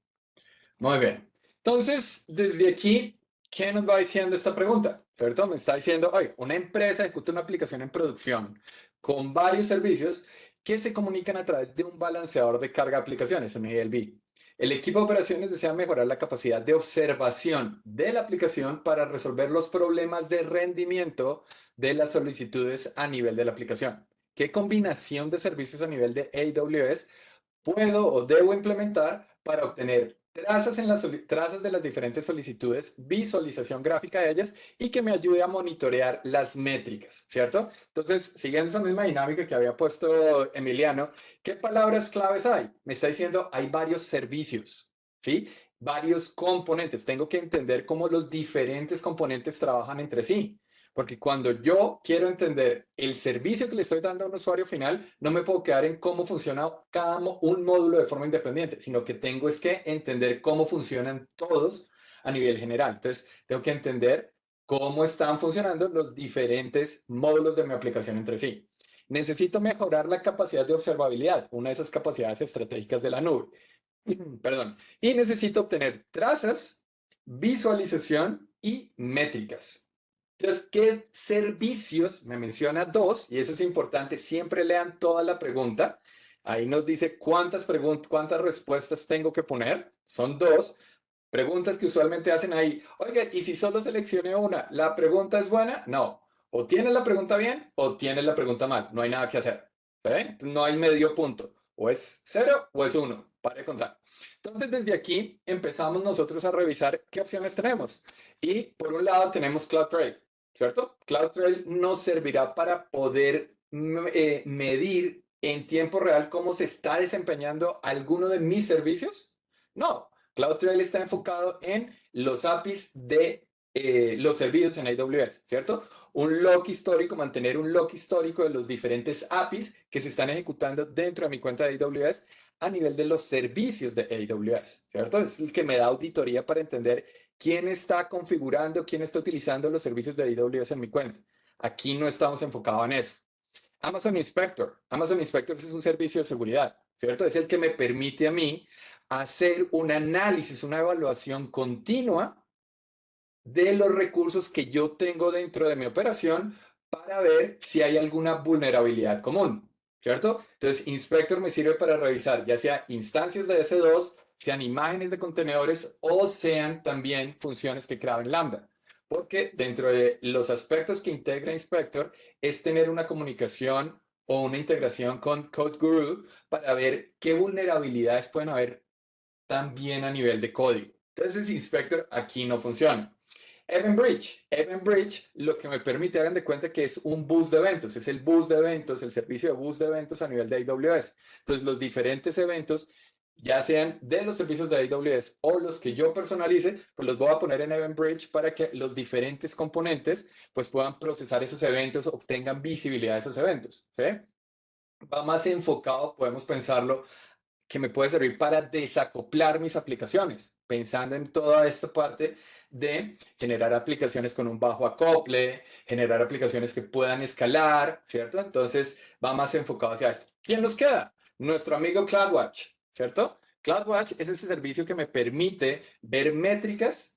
Muy bien. Entonces, desde aquí, ¿qué nos va diciendo esta pregunta? ¿Cierto? Me está diciendo, oye, una empresa ejecuta una aplicación en producción con varios servicios que se comunican a través de un balanceador de carga de aplicaciones, un ELB. El equipo de operaciones desea mejorar la capacidad de observación de la aplicación para resolver los problemas de rendimiento de las solicitudes a nivel de la aplicación. ¿Qué combinación de servicios a nivel de AWS puedo o debo implementar para obtener trazas de las diferentes solicitudes, visualización gráfica de ellas y que me ayude a monitorear las métricas, ¿cierto? Entonces, siguiendo esa misma dinámica que había puesto Emiliano, ¿qué palabras claves hay? Me está diciendo, hay varios servicios, ¿sí? Varios componentes. Tengo que entender cómo los diferentes componentes trabajan entre sí. Porque cuando yo quiero entender el servicio que le estoy dando a un usuario final, no me puedo quedar en cómo funciona un módulo de forma independiente, sino que tengo es que entender cómo funcionan todos a nivel general. Entonces, tengo que entender cómo están funcionando los diferentes módulos de mi aplicación entre sí. Necesito mejorar la capacidad de observabilidad, una de esas capacidades estratégicas de la nube. Perdón. Y necesito obtener trazas, visualización y métricas. Entonces, ¿qué servicios? Me menciona dos, y eso es importante, siempre lean toda la pregunta. Ahí nos dice cuántas respuestas tengo que poner. Son dos. Preguntas que usualmente hacen ahí. Oiga, ¿y si solo seleccioné una? ¿La pregunta es buena? No. O tienes la pregunta bien o tienes la pregunta mal. No hay nada que hacer. ¿Sí? No hay medio punto. O es 0 o es 1. Para de contar. Entonces, desde aquí empezamos nosotros a revisar qué opciones tenemos. Y por un lado tenemos CloudTrail, ¿cierto? CloudTrail nos servirá para poder medir en tiempo real cómo se está desempeñando alguno de mis servicios. No, CloudTrail está enfocado en los APIs de los servicios en AWS, ¿cierto? Un log histórico, mantener un log histórico de los diferentes APIs que se están ejecutando dentro de mi cuenta de AWS a nivel de los servicios de AWS, ¿cierto? Es el que me da auditoría para entender quién está configurando, quién está utilizando los servicios de AWS en mi cuenta. Aquí no estamos enfocados en eso. Amazon Inspector. Amazon Inspector es un servicio de seguridad, ¿cierto? Es el que me permite a mí hacer un análisis, una evaluación continua de los recursos que yo tengo dentro de mi operación para ver si hay alguna vulnerabilidad común, ¿cierto? Entonces, Inspector me sirve para revisar ya sea instancias de S2, sean imágenes de contenedores o sean también funciones que creaban Lambda. Porque dentro de los aspectos que integra Inspector es tener una comunicación o una integración con CodeGuru para ver qué vulnerabilidades pueden haber también a nivel de código. Entonces, Inspector aquí no funciona. Event Bridge. Event Bridge lo que me permite, hagan de cuenta que es un bus de eventos, es el bus de eventos, el servicio de bus de eventos a nivel de AWS. Entonces, los diferentes eventos, ya sean de los servicios de AWS o los que yo personalice, pues los voy a poner en Event Bridge para que los diferentes componentes pues puedan procesar esos eventos, obtengan visibilidad de esos eventos. ¿Sí? Va más enfocado, podemos pensarlo, que me puede servir para desacoplar mis aplicaciones, pensando en toda esta parte de generar aplicaciones con un bajo acople, generar aplicaciones que puedan escalar, ¿cierto? Entonces va más enfocado hacia esto. ¿Quién nos queda? Nuestro amigo CloudWatch, ¿cierto? CloudWatch es ese servicio que me permite ver métricas,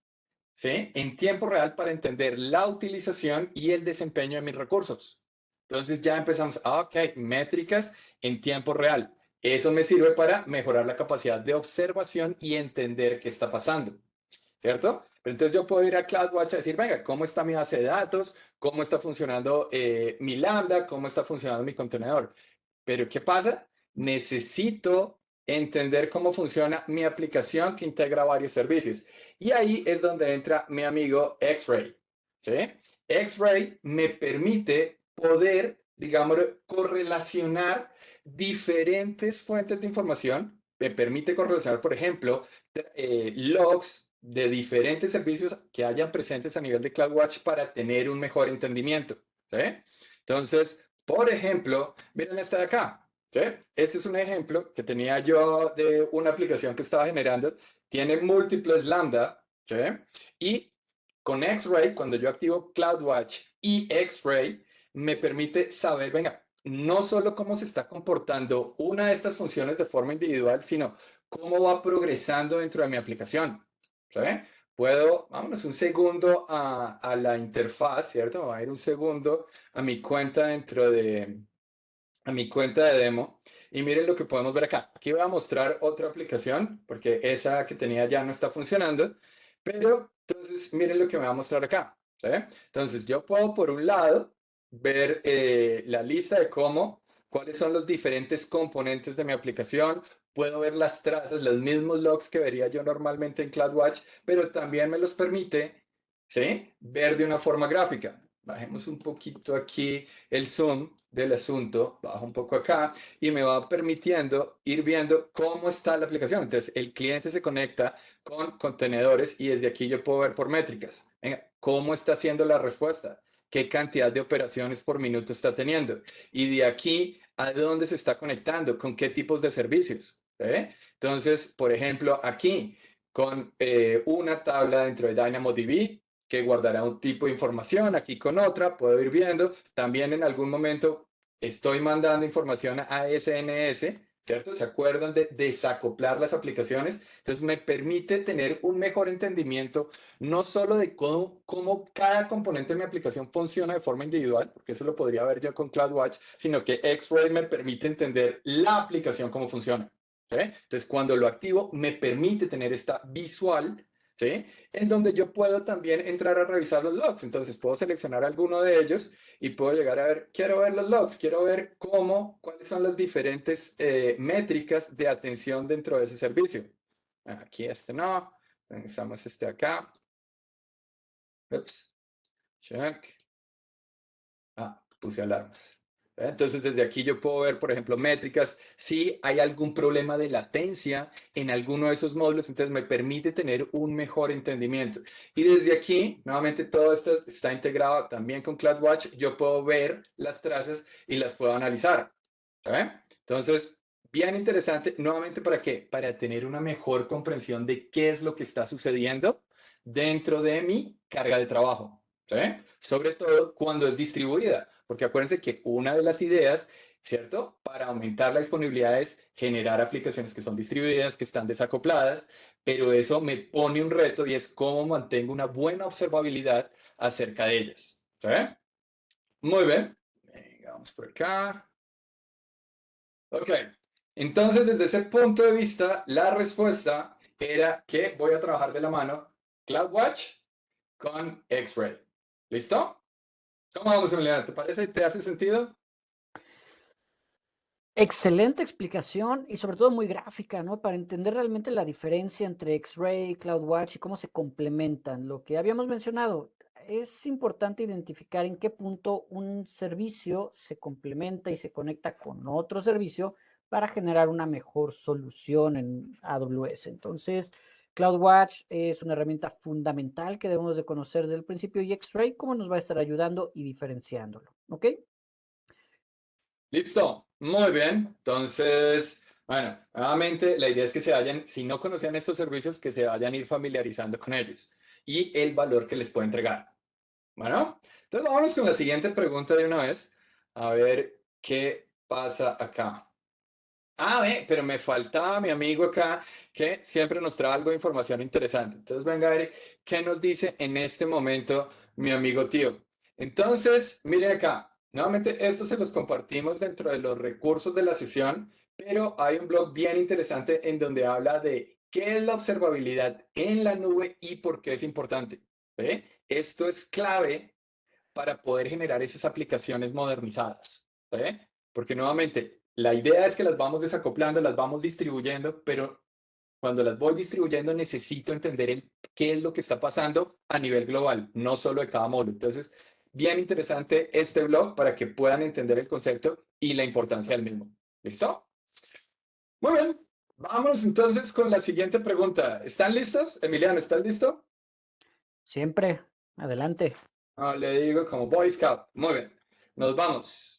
¿sí? En tiempo real para entender la utilización y el desempeño de mis recursos. Entonces ya empezamos, ok, métricas en tiempo real. Eso me sirve para mejorar la capacidad de observación y entender qué está pasando, ¿cierto? Pero entonces yo puedo ir a CloudWatch a decir, venga, ¿cómo está mi base de datos? ¿Cómo está funcionando mi Lambda? ¿Cómo está funcionando mi contenedor? Pero ¿qué pasa? Necesito entender cómo funciona mi aplicación que integra varios servicios. Y ahí es donde entra mi amigo X-Ray. ¿Sí? X-Ray me permite poder, digamos, correlacionar diferentes fuentes de información. Me permite correlacionar, por ejemplo, logs de diferentes servicios que hayan presentes a nivel de CloudWatch para tener un mejor entendimiento. ¿Sí? Entonces, por ejemplo, miren esta de acá. ¿Sí? Este es un ejemplo que tenía yo de una aplicación que estaba generando. Tiene múltiples lambda. ¿Sí? Y con X-Ray, cuando yo activo CloudWatch y X-Ray, me permite saber, venga, no solo cómo se está comportando una de estas funciones de forma individual, sino cómo va progresando dentro de mi aplicación. ¿Sí? Puedo, vámonos un segundo a la interfaz, ¿cierto? Voy a ir un segundo a mi cuenta a mi cuenta de demo y miren lo que podemos ver acá. Aquí voy a mostrar otra aplicación porque esa que tenía ya no está funcionando, pero entonces miren lo que me va a mostrar acá. ¿Sí? Entonces yo puedo por un lado ver la lista de cuáles son los diferentes componentes de mi aplicación. Puedo ver las trazas, los mismos logs que vería yo normalmente en CloudWatch, pero también me los permite, ¿sí? Ver de una forma gráfica. Bajemos un poquito aquí el zoom del asunto, bajo un poco acá y me va permitiendo ir viendo cómo está la aplicación. Entonces, el cliente se conecta con contenedores y desde aquí yo puedo ver por métricas. Venga, ¿cómo está haciendo la respuesta? ¿Qué cantidad de operaciones por minuto está teniendo? Y de aquí, ¿a dónde se está conectando? ¿Con qué tipos de servicios? Entonces, por ejemplo, aquí con una tabla dentro de DynamoDB que guardará un tipo de información, aquí con otra, puedo ir viendo. También en algún momento estoy mandando información a SNS, ¿cierto? ¿Se acuerdan de desacoplar las aplicaciones? Entonces me permite tener un mejor entendimiento, no solo de cómo cada componente de mi aplicación funciona de forma individual, porque eso lo podría ver yo con CloudWatch, sino que X-Ray me permite entender la aplicación, cómo funciona. ¿Sí? Entonces, cuando lo activo, me permite tener esta visual, ¿sí? En donde yo puedo también entrar a revisar los logs. Entonces, puedo seleccionar alguno de ellos y puedo llegar a ver, quiero ver los logs, quiero ver cuáles son las diferentes métricas de atención dentro de ese servicio. Aquí este no, revisamos este acá. Ups, check. Puse alarmas. Entonces, desde aquí yo puedo ver, por ejemplo, métricas, si hay algún problema de latencia en alguno de esos módulos, entonces me permite tener un mejor entendimiento. Y desde aquí, nuevamente, todo esto está integrado también con CloudWatch, yo puedo ver las trazas y las puedo analizar. Entonces, bien interesante, nuevamente, ¿para qué? Para tener una mejor comprensión de qué es lo que está sucediendo dentro de mi carga de trabajo. Sobre todo cuando es distribuida, porque acuérdense que una de las ideas, ¿cierto? Para aumentar la disponibilidad es generar aplicaciones que son distribuidas, que están desacopladas, pero eso me pone un reto y es cómo mantengo una buena observabilidad acerca de ellas. ¿Sí? Muy bien. Venga, vamos por acá. Ok, entonces desde ese punto de vista, la respuesta era que voy a trabajar de la mano CloudWatch con X-Ray. ¿Listo? ¿Cómo vamos, Emiliano? ¿Te parece? ¿Te hace sentido? Excelente explicación y sobre todo muy gráfica, ¿no? Para entender realmente la diferencia entre X-Ray, CloudWatch y cómo se complementan. Lo que habíamos mencionado, es importante identificar en qué punto un servicio se complementa y se conecta con otro servicio para generar una mejor solución en AWS. Entonces, CloudWatch es una herramienta fundamental que debemos de conocer desde el principio y X-Ray cómo nos va a estar ayudando y diferenciándolo, ¿ok? Listo, muy bien. Entonces, bueno, nuevamente la idea es que se vayan, si no conocían estos servicios, que se vayan a ir familiarizando con ellos y el valor que les puede entregar. Bueno, entonces vamos con la siguiente pregunta de una vez. A ver qué pasa acá. Pero me faltaba mi amigo acá que siempre nos trae algo de información interesante. Entonces, venga a ver qué nos dice en este momento mi amigo tío. Entonces, miren acá. Nuevamente, esto se los compartimos dentro de los recursos de la sesión, pero hay un blog bien interesante en donde habla de qué es la observabilidad en la nube y por qué es importante. ¿Ve? Esto es clave para poder generar esas aplicaciones modernizadas. ¿Eh? Porque nuevamente, la idea es que las vamos desacoplando, las vamos distribuyendo, pero cuando las voy distribuyendo necesito entender qué es lo que está pasando a nivel global, no solo de cada módulo. Entonces, bien interesante este blog para que puedan entender el concepto y la importancia del mismo. ¿Listo? Muy bien. Vámonos entonces con la siguiente pregunta. ¿Están listos? Emiliano, ¿estás listo? Siempre, adelante. Le digo como Boy Scout. Muy bien. Nos vamos.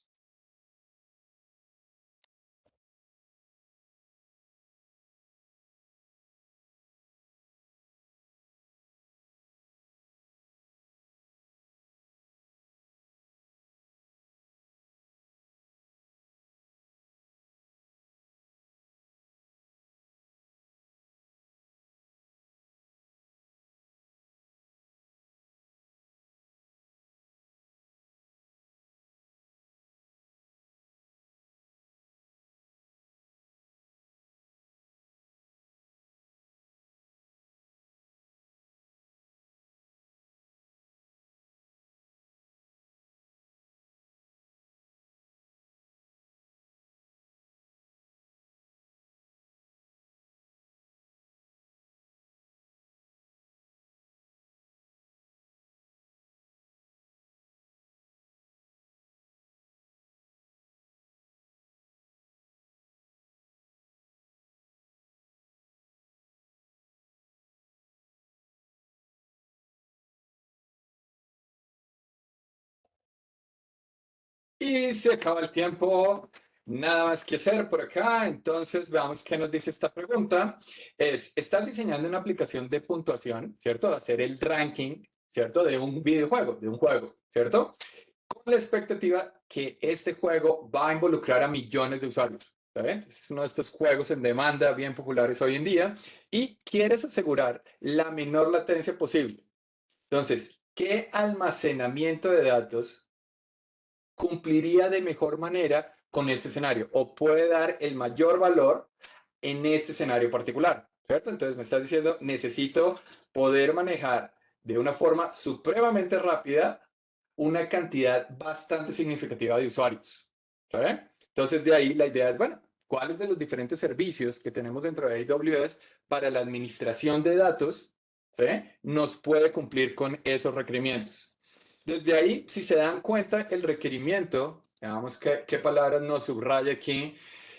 Y se acaba el tiempo. Nada más que hacer por acá. Entonces, veamos qué nos dice esta pregunta. ¿Estás diseñando una aplicación de puntuación, ¿cierto? Hacer el ranking, ¿cierto? De un videojuego, de un juego, ¿cierto? Con la expectativa que este juego va a involucrar a millones de usuarios. ¿Saben? Es uno de estos juegos en demanda bien populares hoy en día y quieres asegurar la menor latencia posible. Entonces, ¿qué almacenamiento de datos cumpliría de mejor manera con este escenario o puede dar el mayor valor en este escenario particular, ¿cierto? Entonces me estás diciendo, necesito poder manejar de una forma supremamente rápida una cantidad bastante significativa de usuarios, ¿sabes? Entonces de ahí la idea es, bueno, ¿cuáles de los diferentes servicios que tenemos dentro de AWS para la administración de datos, ¿sí? Nos puede cumplir con esos requerimientos? Desde ahí, si se dan cuenta, el requerimiento, veamos qué palabras nos subraya aquí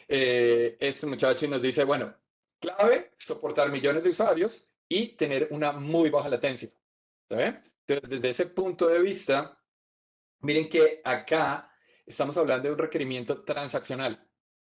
este muchacho y nos dice, bueno, clave, soportar millones de usuarios y tener una muy baja latencia. ¿Sí? Entonces, desde ese punto de vista, miren que acá estamos hablando de un requerimiento transaccional.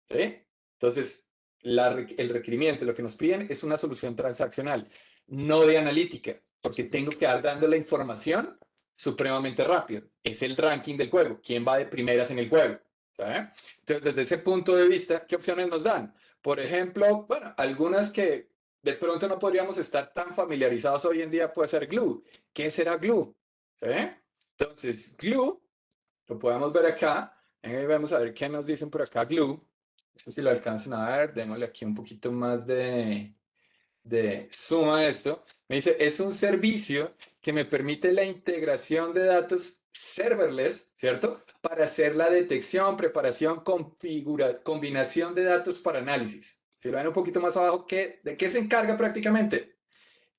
¿Sí? Entonces, el requerimiento, lo que nos piden es una solución transaccional, no de analítica, porque tengo que dar dando la información supremamente rápido. Es el ranking del juego, quién va de primeras en el juego. ¿Sabe? Entonces, desde ese punto de vista, ¿qué opciones nos dan? Por ejemplo, bueno, algunas que de pronto no podríamos estar tan familiarizados hoy en día puede ser Glue. ¿Qué será Glue? ¿Sí? Entonces, Glue, lo podemos ver acá. Vamos a ver qué nos dicen por acá, Glue. Eso sí lo alcanzan a ver, démosle aquí un poquito más de suma a esto. Me dice, es un servicio que me permite la integración de datos serverless, ¿cierto? Para hacer la detección, preparación, combinación de datos para análisis. Si lo ven un poquito más abajo, ¿de qué se encarga prácticamente?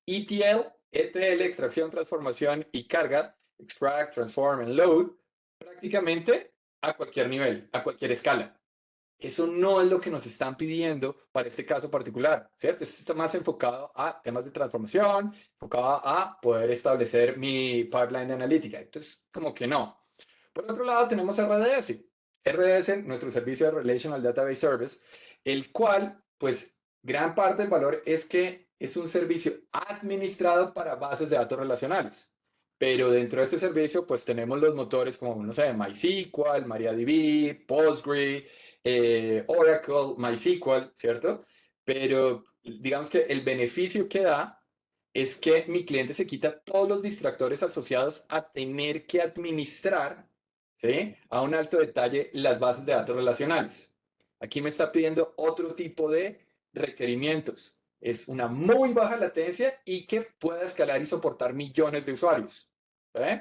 ETL, extracción, transformación y carga, extract, transform and load, prácticamente a cualquier nivel, a cualquier escala. Eso no es lo que nos están pidiendo para este caso particular, ¿cierto? Esto está más enfocado a temas de transformación, enfocado a poder establecer mi pipeline de analítica. Entonces, como que no. Por otro lado, tenemos RDS. RDS, nuestro servicio de Relational Database Service, el cual, pues, gran parte del valor es que es un servicio administrado para bases de datos relacionales. Pero dentro de este servicio, pues tenemos los motores como, no sé, MySQL, MariaDB, Postgre, Oracle, MySQL, ¿cierto? Pero digamos que el beneficio que da es que mi cliente se quita todos los distractores asociados a tener que administrar, ¿sí? A un alto detalle las bases de datos relacionales. Aquí me está pidiendo otro tipo de requerimientos. Es una muy baja latencia y que pueda escalar y soportar millones de usuarios. ¿Sí?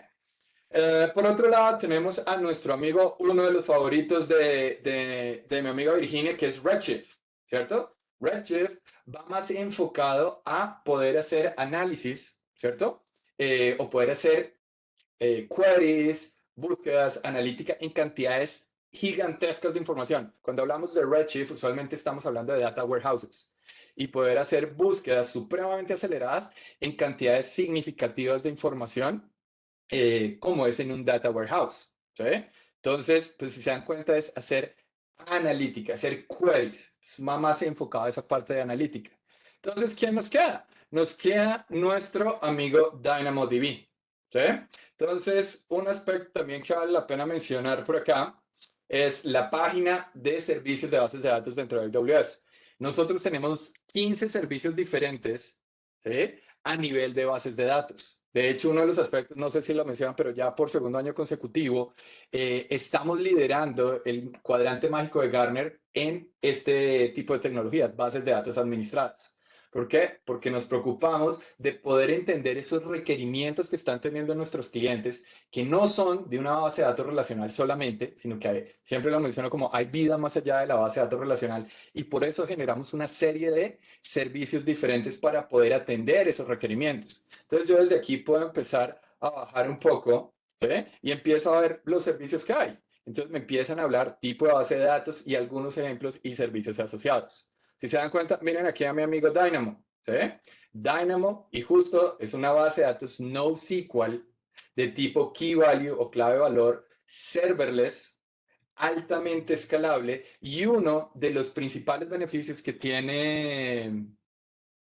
Por otro lado, tenemos a nuestro amigo, uno de los favoritos de mi amiga Virginia, que es Redshift, ¿cierto? Redshift va más enfocado a poder hacer análisis, ¿cierto? O poder hacer queries, búsquedas, analítica en cantidades gigantescas de información. Cuando hablamos de Redshift, usualmente estamos hablando de data warehouses y poder hacer búsquedas supremamente aceleradas en cantidades significativas de información como es en un data warehouse. ¿Sí? Entonces, pues si se dan cuenta es hacer analítica, hacer queries. Es más enfocado a esa parte de analítica. Entonces, ¿quién nos queda? Nos queda nuestro amigo DynamoDB. ¿Sí? Entonces, un aspecto también que vale la pena mencionar por acá es la página de servicios de bases de datos dentro de AWS. Nosotros tenemos 15 servicios diferentes, ¿sí? A nivel de bases de datos. De hecho, uno de los aspectos, no sé si lo mencionan, pero ya por segundo año consecutivo, estamos liderando el cuadrante mágico de Gartner en este tipo de tecnologías, bases de datos administradas. ¿Por qué? Porque nos preocupamos de poder entender esos requerimientos que están teniendo nuestros clientes, que no son de una base de datos relacional solamente, sino que siempre lo menciono como hay vida más allá de la base de datos relacional y por eso generamos una serie de servicios diferentes para poder atender esos requerimientos. Entonces yo desde aquí puedo empezar a bajar un poco, ¿sí? Y empiezo a ver los servicios que hay. Entonces me empiezan a hablar tipo de base de datos y algunos ejemplos y servicios asociados. Si se dan cuenta, miren aquí a mi amigo Dynamo, ¿sí? Dynamo, y justo es una base de datos NoSQL de tipo key value o clave valor serverless, altamente escalable, y uno de los principales beneficios que tiene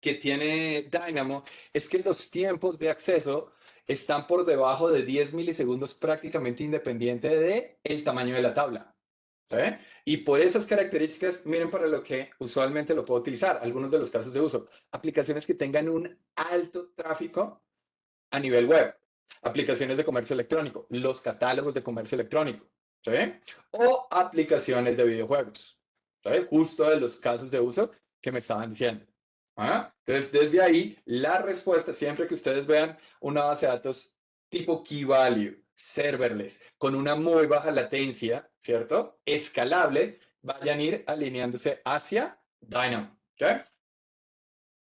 Dynamo es que los tiempos de acceso están por debajo de 10 milisegundos prácticamente independiente de el tamaño de la tabla. ¿Sí? Y por esas características, miren para lo que usualmente lo puedo utilizar, algunos de los casos de uso. Aplicaciones que tengan un alto tráfico a nivel web, aplicaciones de comercio electrónico, los catálogos de comercio electrónico, ¿sí? O aplicaciones de videojuegos, ¿sí? Justo de los casos de uso que me estaban diciendo. ¿Ah? Entonces, desde ahí, la respuesta, siempre que ustedes vean una base de datos tipo key value, serverless, con una muy baja latencia, ¿cierto? Escalable, vayan a ir alineándose hacia Dynamo. ¿Okay?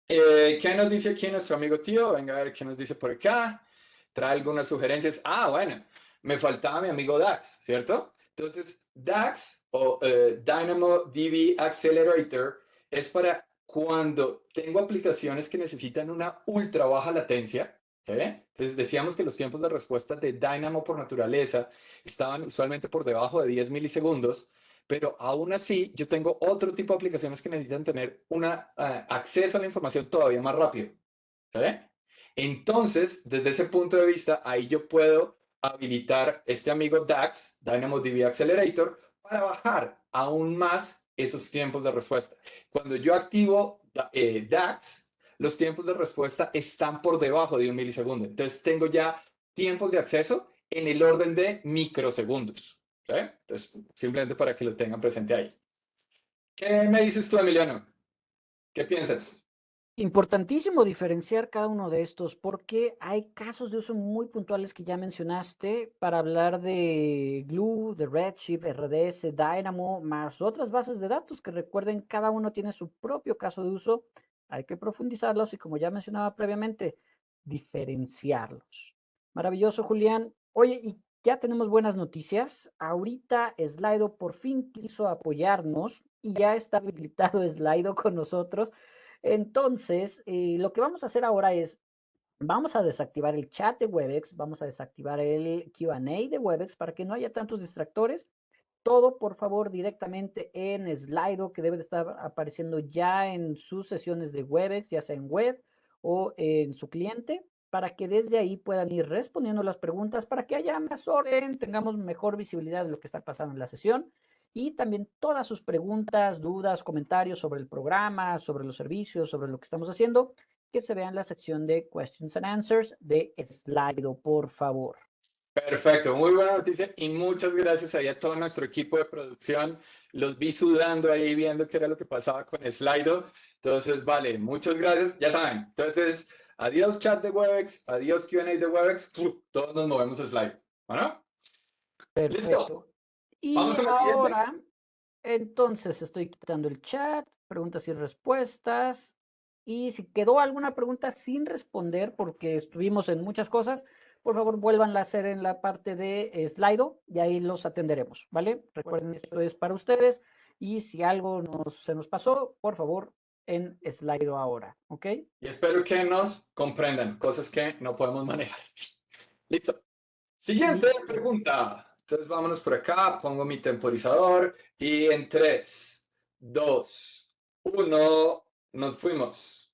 ¿Qué nos dice aquí nuestro amigo tío? Venga a ver qué nos dice por acá. Trae algunas sugerencias. Ah, bueno, me faltaba mi amigo Dax, ¿cierto? Entonces, Dax o DynamoDB Accelerator es para cuando tengo aplicaciones que necesitan una ultra baja latencia. ¿Sí? Entonces, decíamos que los tiempos de respuesta de Dynamo por naturaleza estaban usualmente por debajo de 10 milisegundos, pero aún así yo tengo otro tipo de aplicaciones que necesitan tener un acceso a la información todavía más rápido. ¿Sí? Entonces, desde ese punto de vista, ahí yo puedo habilitar este amigo DAX, DynamoDB Accelerator, para bajar aún más esos tiempos de respuesta. Cuando yo activo DAX, los tiempos de respuesta están por debajo de 1 milisegundo. Entonces, tengo ya tiempos de acceso en el orden de microsegundos. ¿Sí? Entonces, simplemente para que lo tengan presente ahí. ¿Qué me dices tú, Emiliano? ¿Qué piensas? Importantísimo diferenciar cada uno de estos porque hay casos de uso muy puntuales que ya mencionaste para hablar de Glue, de Redshift, RDS, Dynamo, más otras bases de datos que recuerden, cada uno tiene su propio caso de uso. Hay que profundizarlos y como ya mencionaba previamente, diferenciarlos. Maravilloso, Julián. Oye, y ya tenemos buenas noticias. Ahorita Slido por fin quiso apoyarnos y ya está habilitado Slido con nosotros. Entonces, lo que vamos a hacer ahora es, vamos a desactivar el chat de Webex, vamos a desactivar el Q&A de Webex para que no haya tantos distractores. Todo, por favor, directamente en Slido, que debe de estar apareciendo ya en sus sesiones de Webex, ya sea en web o en su cliente, para que desde ahí puedan ir respondiendo las preguntas, para que haya más orden, tengamos mejor visibilidad de lo que está pasando en la sesión y también todas sus preguntas, dudas, comentarios sobre el programa, sobre los servicios, sobre lo que estamos haciendo, que se vean en la sección de Questions and Answers de Slido, por favor. Perfecto, muy buena noticia y muchas gracias ahí a todo nuestro equipo de producción. Los vi sudando ahí viendo qué era lo que pasaba con Slido. Entonces, vale, muchas gracias. Ya saben, entonces, adiós chat de Webex, adiós Q&A de Webex, todos nos movemos a Slido. ¿Bueno? Listo. Perfecto. Vamos Y con la siguiente. ahora, entonces estoy quitando el chat, preguntas y respuestas. Y si quedó alguna pregunta sin responder, porque estuvimos en muchas cosas, por favor vuélvanla a hacer en la parte de Slido y ahí los atenderemos, ¿vale? Recuerden, esto es para ustedes. Y si algo se nos pasó, por favor, en Slido ahora, ¿ok? Y espero que nos comprendan cosas que no podemos manejar. Listo. Siguiente Listo. pregunta. Entonces vámonos por acá, pongo mi temporizador y en 3, 2, 1, nos fuimos.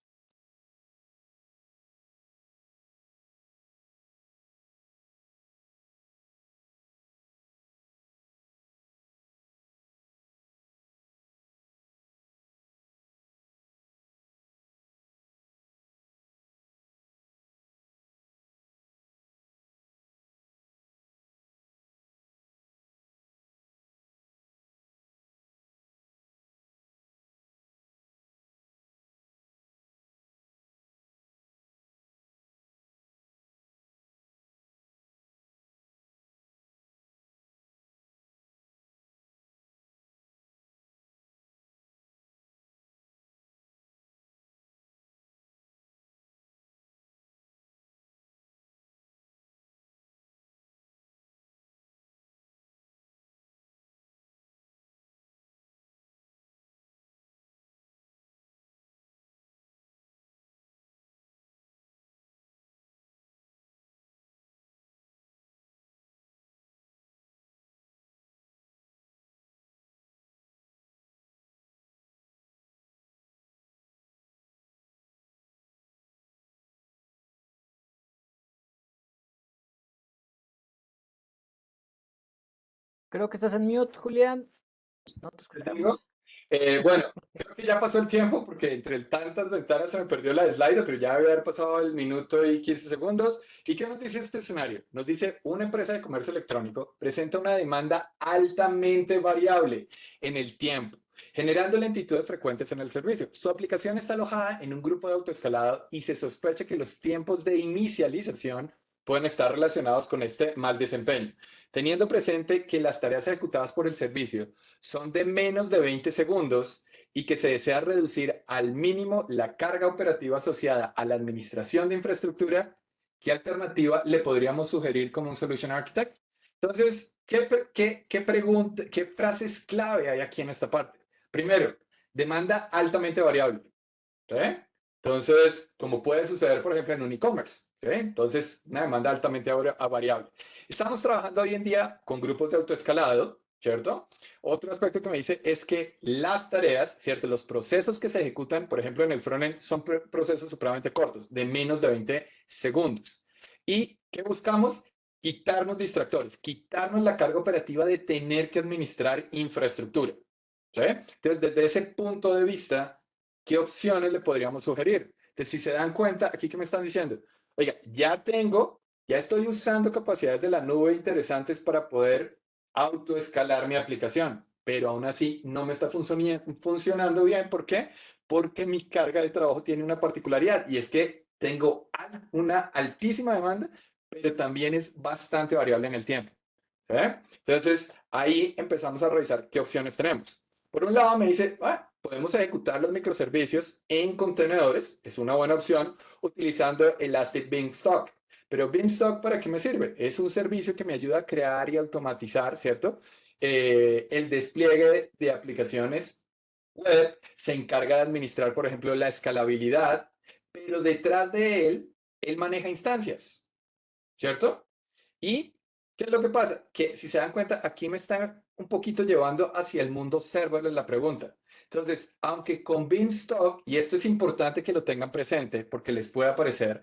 Creo que estás en mute, Julián. No te ¿Te digo? escuchamos. Bueno, creo que ya pasó el tiempo porque entre tantas ventanas se me perdió la de Slido, pero ya debe haber pasado el minuto y 15 segundos. ¿Y qué nos dice este escenario? Nos dice, una empresa de comercio electrónico presenta una demanda altamente variable en el tiempo, generando lentitudes frecuentes en el servicio. Su aplicación está alojada en un grupo de autoescalado y se sospecha que los tiempos de inicialización pueden estar relacionados con este mal desempeño. Teniendo presente que las tareas ejecutadas por el servicio son de menos de 20 segundos y que se desea reducir al mínimo la carga operativa asociada a la administración de infraestructura, ¿qué alternativa le podríamos sugerir como un solution architect? Entonces, ¿qué frases clave hay aquí en esta parte? Primero, demanda altamente variable. ¿Sí? Entonces, como puede suceder, por ejemplo, en un e-commerce. ¿Sí? Entonces, una demanda altamente variable. Estamos trabajando hoy en día con grupos de autoescalado, ¿cierto? Otro aspecto que me dice es que las tareas, ¿cierto? Los procesos que se ejecutan, por ejemplo, en el frontend, son procesos supremamente cortos, de menos de 20 segundos. ¿Y qué buscamos? Quitarnos distractores, quitarnos la carga operativa de tener que administrar infraestructura. ¿Sí? Entonces, desde ese punto de vista, ¿qué opciones le podríamos sugerir? Entonces, si se dan cuenta, aquí que me están diciendo, oiga, ya estoy usando capacidades de la nube interesantes para poder autoescalar mi aplicación. pero aún así no me está funcionando bien. ¿Por qué? Porque mi carga de trabajo tiene una particularidad y es que tengo una altísima demanda, pero también es bastante variable en el tiempo. ¿Sí? Entonces, ahí empezamos a revisar qué opciones tenemos. Por un lado, me dice, podemos ejecutar los microservicios en contenedores, es una buena opción, utilizando Elastic Beanstalk. Pero Beanstalk, ¿para qué me sirve? Es un servicio que me ayuda a crear y automatizar, ¿cierto? El despliegue de aplicaciones web, se encarga de administrar, por ejemplo, la escalabilidad, pero detrás de él maneja instancias, ¿cierto? ¿Y qué es lo que pasa? Que si se dan cuenta, aquí me está un poquito llevando hacia el mundo serverless la pregunta. Entonces, aunque con Beanstalk, y esto es importante que lo tengan presente porque les puede aparecer,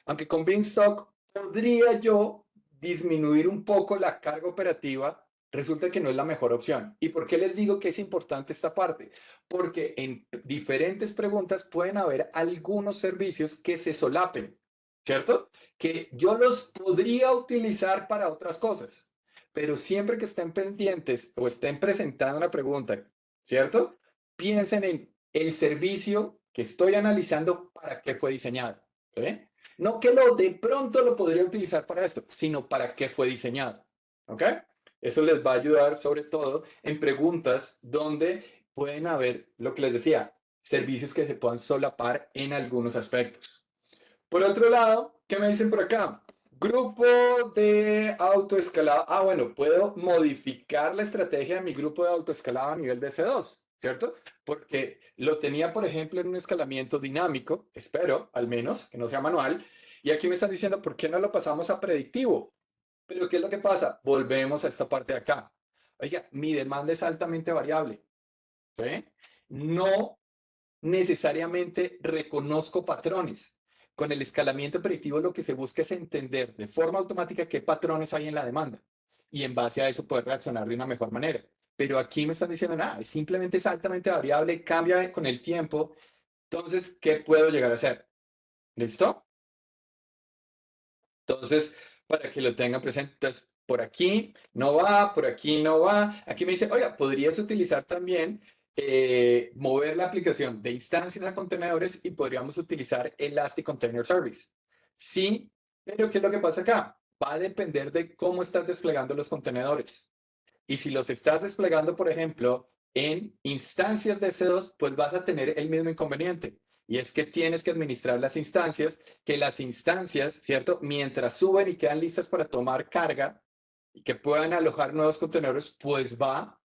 aunque con Beanstalk podría yo disminuir un poco la carga operativa, resulta que no es la mejor opción. ¿Y por qué les digo que es importante esta parte? Porque en diferentes preguntas pueden haber algunos servicios que se solapen, ¿cierto? Que yo los podría utilizar para otras cosas, pero siempre que estén pendientes o estén presentando una pregunta, ¿cierto? Piensen en el servicio que estoy analizando para qué fue diseñado. ¿Sí? No que de pronto lo podría utilizar para esto, sino para qué fue diseñado. ¿Ok? Eso les va a ayudar sobre todo en preguntas donde pueden haber, lo que les decía, servicios que se puedan solapar en algunos aspectos. Por otro lado, ¿qué me dicen por acá? Grupo de autoescalado. Bueno, puedo modificar la estrategia de mi grupo de autoescalado a nivel de C2, ¿cierto? Porque lo tenía, por ejemplo, en un escalamiento dinámico, espero, al menos, que no sea manual, y aquí me están diciendo, ¿por qué no lo pasamos a predictivo? Pero ¿qué es lo que pasa? Volvemos a esta parte de acá. Oiga, mi demanda es altamente variable, ¿sí? No necesariamente reconozco patrones. Con el escalamiento predictivo lo que se busca es entender de forma automática qué patrones hay en la demanda y en base a eso poder reaccionar de una mejor manera. Pero aquí me están diciendo, nada, simplemente es altamente variable, cambia con el tiempo. Entonces, ¿qué puedo llegar a hacer? ¿Listo? Entonces, para que lo tengan presente, entonces, por aquí no va, por aquí no va. Aquí me dice, oiga, podrías utilizar también, mover la aplicación de instancias a contenedores y podríamos utilizar Elastic Container Service. Sí, pero ¿qué es lo que pasa acá? Va a depender de cómo estás desplegando los contenedores. Y si los estás desplegando, por ejemplo, en instancias de C2, pues vas a tener el mismo inconveniente. Y es que tienes que administrar las instancias, que las instancias, ¿cierto? Mientras suben y quedan listas para tomar carga y que puedan alojar nuevos contenedores, pues va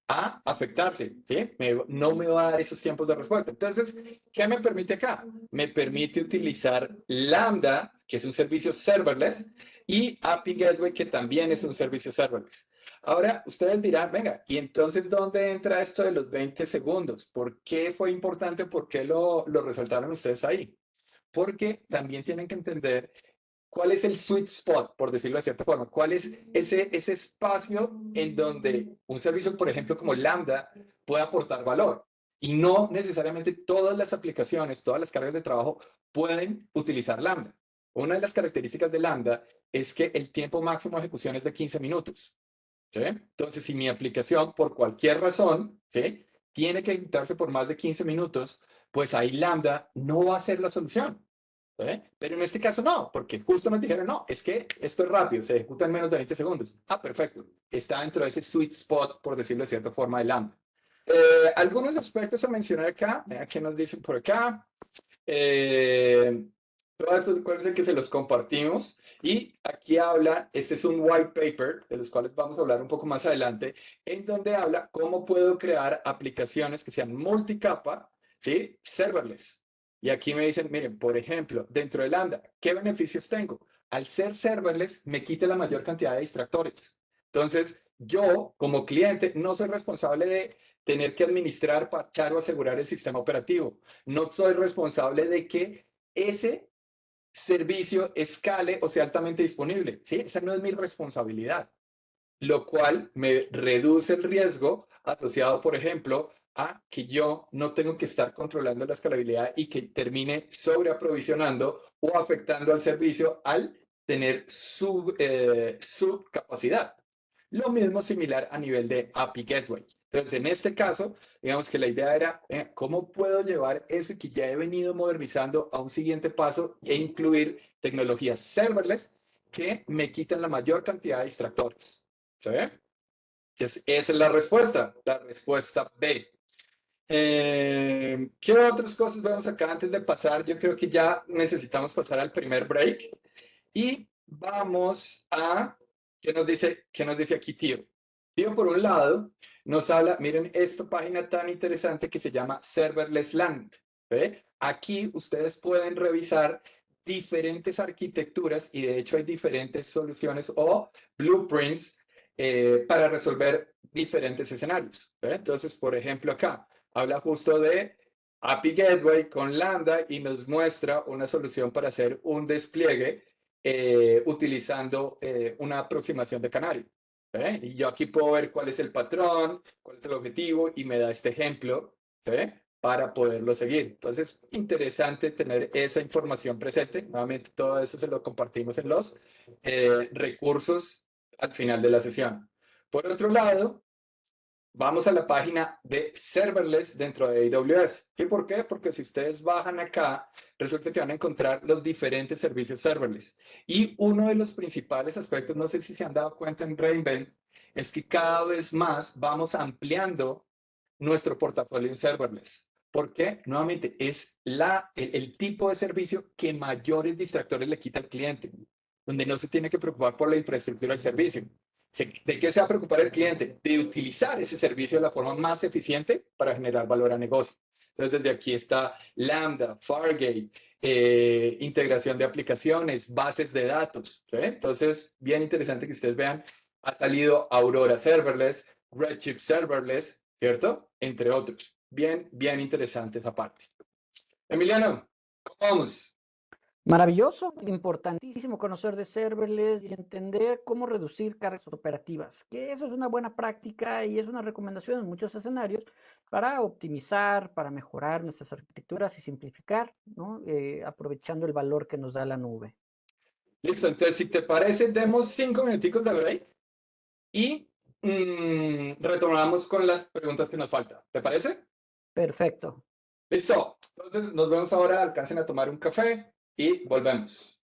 a afectarse, ¿sí? No me va a dar esos tiempos de respuesta. Entonces, ¿qué me permite acá? Me permite utilizar Lambda, que es un servicio serverless, y API Gateway, que también es un servicio serverless. Ahora, ustedes dirán, venga, ¿y entonces dónde entra esto de los 20 segundos? ¿Por qué fue importante? ¿Por qué lo resaltaron ustedes ahí? Porque también tienen que entender cuál es el sweet spot, por decirlo de cierta forma, cuál es ese espacio en donde un servicio, por ejemplo, como Lambda, puede aportar valor. Y no necesariamente todas las aplicaciones, todas las cargas de trabajo pueden utilizar Lambda. Una de las características de Lambda es que el tiempo máximo de ejecución es de 15 minutos. ¿Sí? Entonces, si mi aplicación, por cualquier razón, ¿sí? Tiene que ejecutarse por más de 15 minutos, pues ahí Lambda no va a ser la solución. ¿Sí? Pero en este caso no, porque justo nos dijeron, no, es que esto es rápido, se ejecuta en menos de 20 segundos. Perfecto. Está dentro de ese sweet spot, por decirlo de cierta forma, de Lambda. Algunos aspectos a mencionar acá, ¿qué nos dicen por acá? Todo esto recuerden que se los compartimos y aquí habla, este es un white paper de los cuales vamos a hablar un poco más adelante, en donde habla cómo puedo crear aplicaciones que sean multicapa, ¿sí? Serverless. Y aquí me dicen, miren, por ejemplo, dentro de Lambda, ¿qué beneficios tengo? Al ser serverless, me quita la mayor cantidad de distractores. Entonces, yo como cliente no soy responsable de tener que administrar, parchar o asegurar el sistema operativo. No soy responsable de que ese servicio escale o sea altamente disponible. ¿Sí? Esa no es mi responsabilidad, lo cual me reduce el riesgo asociado, por ejemplo, a que yo no tengo que estar controlando la escalabilidad y que termine sobreaprovisionando o afectando al servicio al tener su capacidad. Lo mismo similar a nivel de API Gateway. Entonces, en este caso, digamos que la idea era, ¿cómo puedo llevar eso que ya he venido modernizando a un siguiente paso e incluir tecnologías serverless que me quiten la mayor cantidad de distractores? ¿Sí? Entonces, esa es la respuesta B. ¿Qué otras cosas vemos acá antes de pasar? Yo creo que ya necesitamos pasar al primer break y vamos a, qué nos dice aquí Tío? Tío, por un lado, nos habla, miren esta página tan interesante que se llama Serverless Land. ¿Ve? Aquí ustedes pueden revisar diferentes arquitecturas y de hecho hay diferentes soluciones o blueprints para resolver diferentes escenarios. ¿Ve? Entonces, por ejemplo, acá habla justo de API Gateway con Lambda y nos muestra una solución para hacer un despliegue utilizando una aproximación de canario. Y yo aquí puedo ver cuál es el patrón, cuál es el objetivo y me da este ejemplo para poderlo seguir. Entonces, interesante tener esa información presente. Nuevamente, todo eso se lo compartimos en los recursos al final de la sesión. Por otro lado, vamos a la página de serverless dentro de AWS. ¿Y por qué? Porque si ustedes bajan acá, resulta que van a encontrar los diferentes servicios serverless. Y uno de los principales aspectos, no sé si se han dado cuenta en Reinvent, es que cada vez más vamos ampliando nuestro portafolio en serverless. ¿Por qué? Nuevamente, es el tipo de servicio que mayores distractores le quita al cliente, donde no se tiene que preocupar por la infraestructura del servicio. ¿De qué se va a preocupar el cliente? De utilizar ese servicio de la forma más eficiente para generar valor a negocio. Entonces, desde aquí está Lambda, Fargate, integración de aplicaciones, bases de datos. ¿Sí? Entonces, bien interesante que ustedes vean, ha salido Aurora Serverless, Redshift Serverless, ¿cierto? Entre otros. Bien, bien interesante esa parte. Emiliano, ¿cómo vamos? Maravilloso, importantísimo conocer de serverless y entender cómo reducir cargas operativas, que eso es una buena práctica y es una recomendación en muchos escenarios para optimizar, para mejorar nuestras arquitecturas y simplificar, ¿no? Aprovechando el valor que nos da la nube. Listo, entonces si te parece, demos 5 minuticos de break y retomamos con las preguntas que nos faltan. ¿Te parece? Perfecto. Listo. Entonces nos vemos ahora, alcancen a tomar un café y volvemos.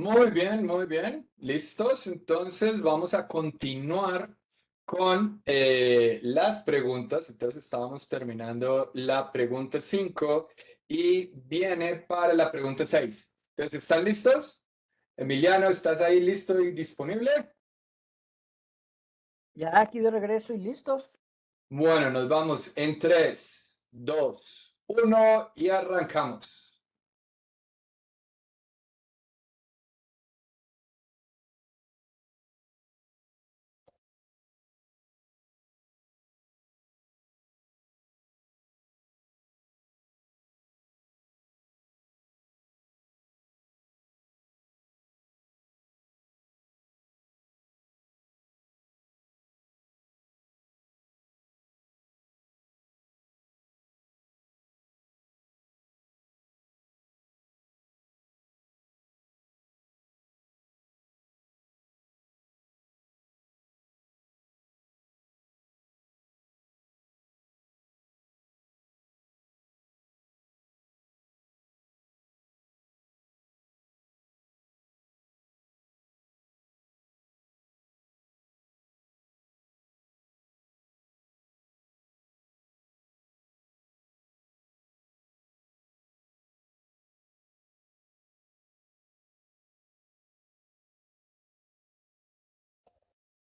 Muy bien, muy bien. ¿Listos? Entonces vamos a continuar con las preguntas. Entonces estábamos terminando la pregunta 5 y viene para la pregunta 6. Entonces, ¿están listos? Emiliano, ¿estás ahí listo y disponible? Ya aquí de regreso y listos. Bueno, nos vamos en 3, 2, 1 y arrancamos.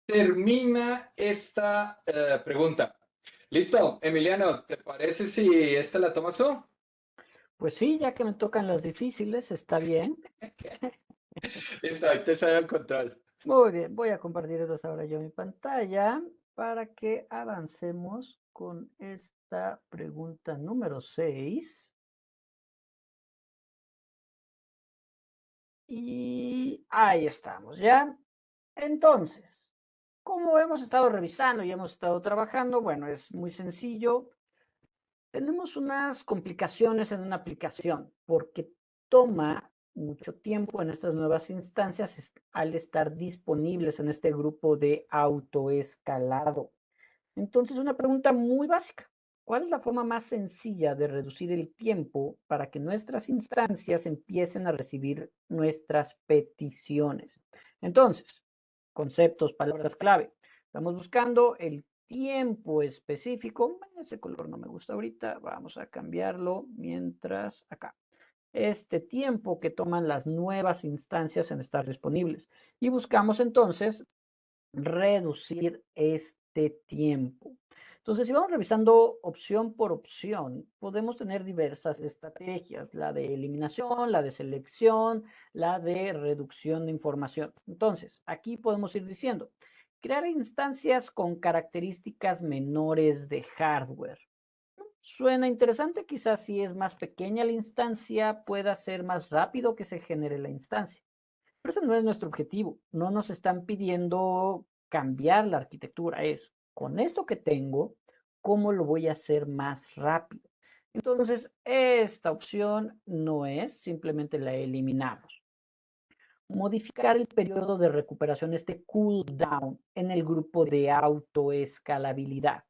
Termina esta pregunta. Listo, Emiliano, ¿te parece si esta la tomas tú? Pues sí, ya que me tocan las difíciles, está bien. Listo, ahí te cedo el control. Muy bien, voy a compartir entonces ahora yo mi pantalla para que avancemos con esta pregunta número 6. Y ahí estamos, ¿ya? Entonces, como hemos estado revisando y hemos estado trabajando, bueno, es muy sencillo. Tenemos unas complicaciones en una aplicación porque toma mucho tiempo en estas nuevas instancias al estar disponibles en este grupo de autoescalado. Entonces, una pregunta muy básica. ¿Cuál es la forma más sencilla de reducir el tiempo para que nuestras instancias empiecen a recibir nuestras peticiones? Entonces, conceptos, palabras clave. Estamos buscando el tiempo específico. Ese color no me gusta ahorita. Vamos a cambiarlo mientras acá. Este tiempo que toman las nuevas instancias en estar disponibles. Y buscamos entonces reducir este tiempo. Entonces, si vamos revisando opción por opción, podemos tener diversas estrategias, la de eliminación, la de selección, la de reducción de información. Entonces, aquí podemos ir diciendo, crear instancias con características menores de hardware. Suena interesante, quizás si es más pequeña la instancia, pueda ser más rápido que se genere la instancia. Pero ese no es nuestro objetivo. No nos están pidiendo cambiar la arquitectura. Es con esto que tengo, ¿cómo lo voy a hacer más rápido? Entonces, esta opción no es, simplemente la eliminamos. Modificar el periodo de recuperación, este cooldown, en el grupo de autoescalabilidad.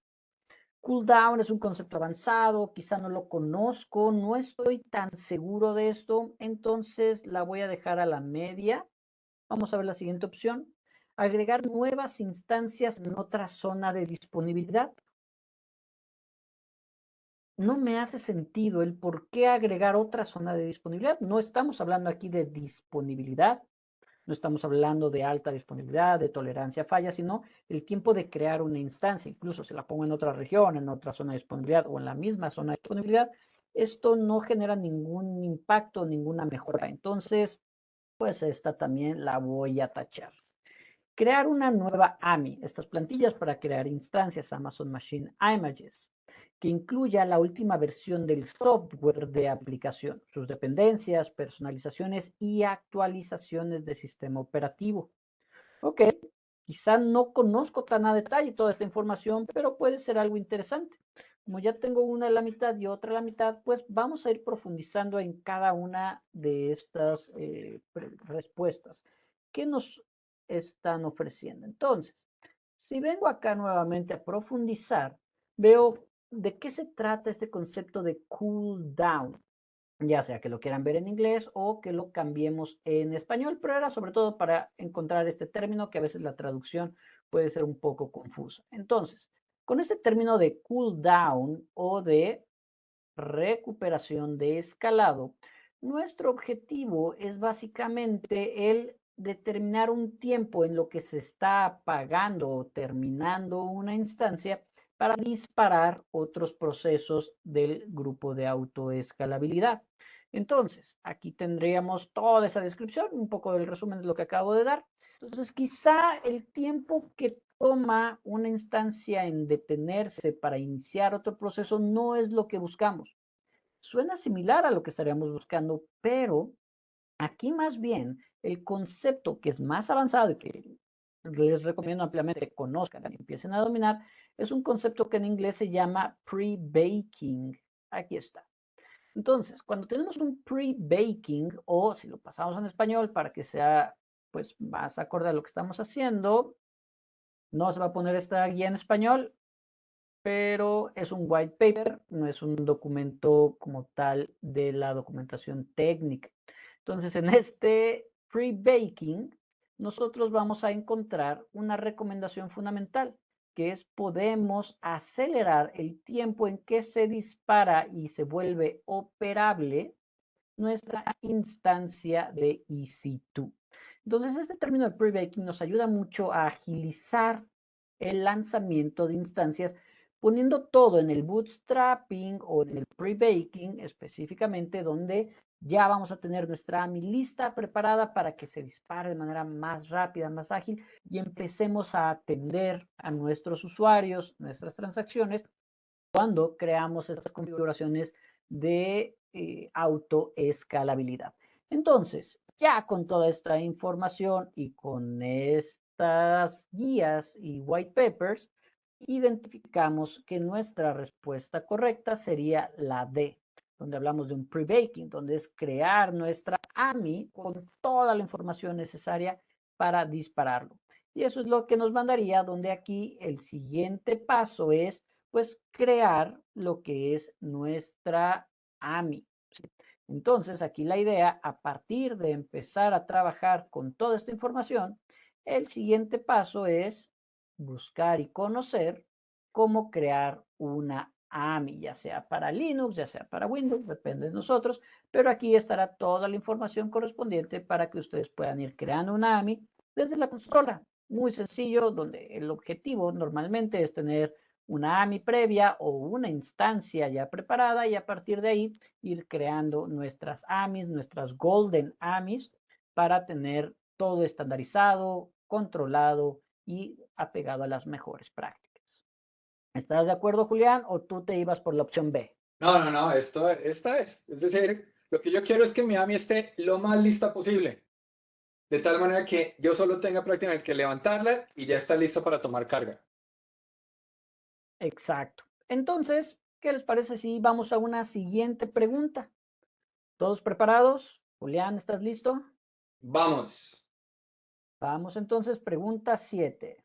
Cooldown es un concepto avanzado, quizá no lo conozco, no estoy tan seguro de esto, entonces la voy a dejar a la media. Vamos a ver la siguiente opción. Agregar nuevas instancias en otra zona de disponibilidad. No me hace sentido el por qué agregar otra zona de disponibilidad. No estamos hablando aquí de disponibilidad, no estamos hablando de alta disponibilidad, de tolerancia a fallas, sino el tiempo de crear una instancia. Incluso si la pongo en otra región, en otra zona de disponibilidad o en la misma zona de disponibilidad, esto no genera ningún impacto, ninguna mejora. Entonces, pues esta también la voy a tachar. Crear una nueva AMI, estas plantillas para crear instancias Amazon Machine Images, que incluya la última versión del software de aplicación, sus dependencias, personalizaciones y actualizaciones de sistema operativo. Ok, quizá no conozco tan a detalle toda esta información, pero puede ser algo interesante. Como ya tengo una a la mitad y otra a la mitad, pues vamos a ir profundizando en cada una de estas respuestas. ¿Qué nos están ofreciendo? Entonces, si vengo acá nuevamente a profundizar, veo de qué se trata este concepto de cool down. ya sea que lo quieran ver en inglés o que lo cambiemos en español, pero era sobre todo para encontrar este término que a veces la traducción puede ser un poco confusa. Entonces, con este término de cool down o de recuperación de escalado, nuestro objetivo es básicamente el determinar un tiempo en lo que se está apagando o terminando una instancia para disparar otros procesos del grupo de autoescalabilidad. Entonces, aquí tendríamos toda esa descripción, un poco del resumen de lo que acabo de dar. Entonces, quizá el tiempo que toma una instancia en detenerse para iniciar otro proceso no es lo que buscamos. Suena similar a lo que estaríamos buscando, pero aquí más bien el concepto que es más avanzado y que les recomiendo ampliamente que conozcan y empiecen a dominar es un concepto que en inglés se llama pre-baking. Aquí está. Entonces, cuando tenemos un pre-baking, o si lo pasamos en español para que sea pues más acorde a lo que estamos haciendo, no se va a poner esta guía en español, pero es un white paper, no es un documento como tal de la documentación técnica. Entonces, en este pre-baking, nosotros vamos a encontrar una recomendación fundamental, que es podemos acelerar el tiempo en que se dispara y se vuelve operable nuestra instancia de EC2. Entonces, este término de pre-baking nos ayuda mucho a agilizar el lanzamiento de instancias poniendo todo en el bootstrapping o en el pre-baking específicamente, donde ya vamos a tener nuestra AMI lista preparada para que se dispare de manera más rápida, más ágil y empecemos a atender a nuestros usuarios, nuestras transacciones, cuando creamos estas configuraciones de autoescalabilidad. Entonces, ya con toda esta información y con estas guías y white papers, identificamos que nuestra respuesta correcta sería la D, donde hablamos de un pre-baking, donde es crear nuestra AMI con toda la información necesaria para dispararlo. Y eso es lo que nos mandaría donde aquí el siguiente paso es pues crear lo que es nuestra AMI. Entonces, aquí la idea, a partir de empezar a trabajar con toda esta información, el siguiente paso es buscar y conocer cómo crear una AMI, ya sea para Linux, ya sea para Windows, depende de nosotros, pero aquí estará toda la información correspondiente para que ustedes puedan ir creando una AMI desde la consola. Muy sencillo, donde el objetivo normalmente es tener una AMI previa o una instancia ya preparada y a partir de ahí ir creando nuestras AMIs, nuestras Golden AMIs para tener todo estandarizado, controlado y apegado a las mejores prácticas. ¿Estás de acuerdo, Julián, o tú te ibas por la opción B? No, no, no, esta es. Es decir, lo que yo quiero es que mi AMI esté lo más lista posible. De tal manera que yo solo tenga prácticamente que levantarla y ya está lista para tomar carga. Exacto. Entonces, ¿qué les parece si vamos a una siguiente pregunta? ¿Todos preparados? Julián, ¿estás listo? Vamos. Vamos entonces, pregunta 7.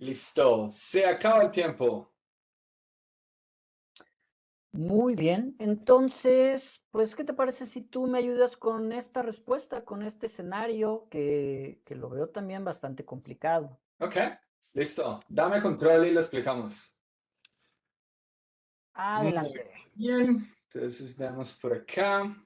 Listo. Se acaba el tiempo. Muy bien. Entonces, pues, ¿qué te parece si tú me ayudas con esta respuesta, con este escenario que lo veo también bastante complicado? Ok, listo. Dame control y lo explicamos. Muy Adelante. bien. Entonces, damos por acá.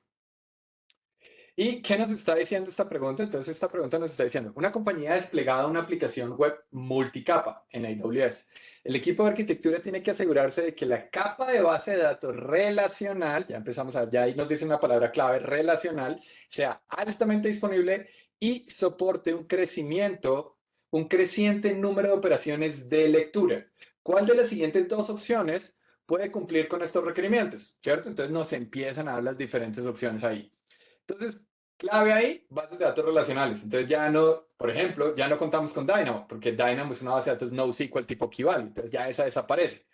¿Y qué nos está diciendo esta pregunta? Entonces, esta pregunta nos está diciendo, una compañía ha desplegado una aplicación web multicapa en AWS. El equipo de arquitectura tiene que asegurarse de que la capa de base de datos relacional, ya empezamos a ver, ya ahí nos dice una palabra clave, relacional, sea altamente disponible y soporte un creciente número de operaciones de lectura. ¿Cuál de las siguientes dos opciones puede cumplir con estos requerimientos? ¿Cierto? Entonces nos empiezan a dar las diferentes opciones ahí. Entonces, clave ahí, bases de datos relacionales. Entonces ya no, por ejemplo, ya no contamos con Dynamo, porque Dynamo es una base de datos NoSQL tipo Kibali. Entonces ya esa desaparece.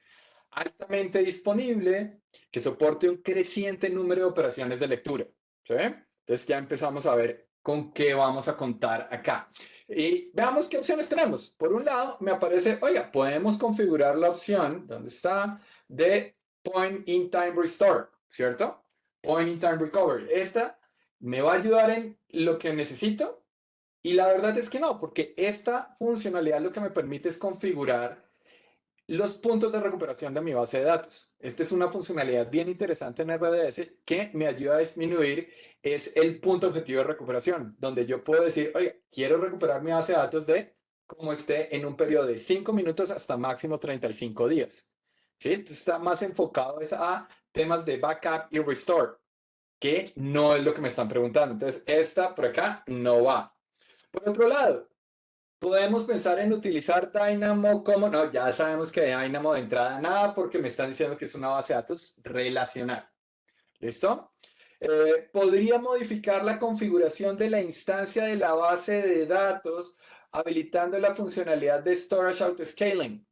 Altamente disponible, que soporte un creciente número de operaciones de lectura. ¿Sí? Entonces ya empezamos a ver con qué vamos a contar acá. Y veamos qué opciones tenemos. Por un lado, me aparece, oiga, podemos configurar la opción, ¿dónde está? De Point in Time Restore, ¿cierto? Point in Time Recovery. Esta me va a ayudar en lo que necesito y la verdad es que no, porque esta funcionalidad lo que me permite es configurar los puntos de recuperación de mi base de datos. Esta es una funcionalidad bien interesante en RDS que me ayuda a disminuir, es el punto objetivo de recuperación, donde yo puedo decir, oye, quiero recuperar mi base de datos de como esté en un periodo de 5 minutos hasta máximo 35 días. ¿Sí? Entonces está más enfocado a temas de backup y restore, que no es lo que me están preguntando. Entonces, esta por acá no va. Por otro lado, podemos pensar en utilizar Dynamo como, no, ya sabemos que Dynamo de entrada nada porque me están diciendo que es una base de datos relacional. ¿Listo? Podría modificar la configuración de la instancia de la base de datos habilitando la funcionalidad de Storage Auto-Scaling.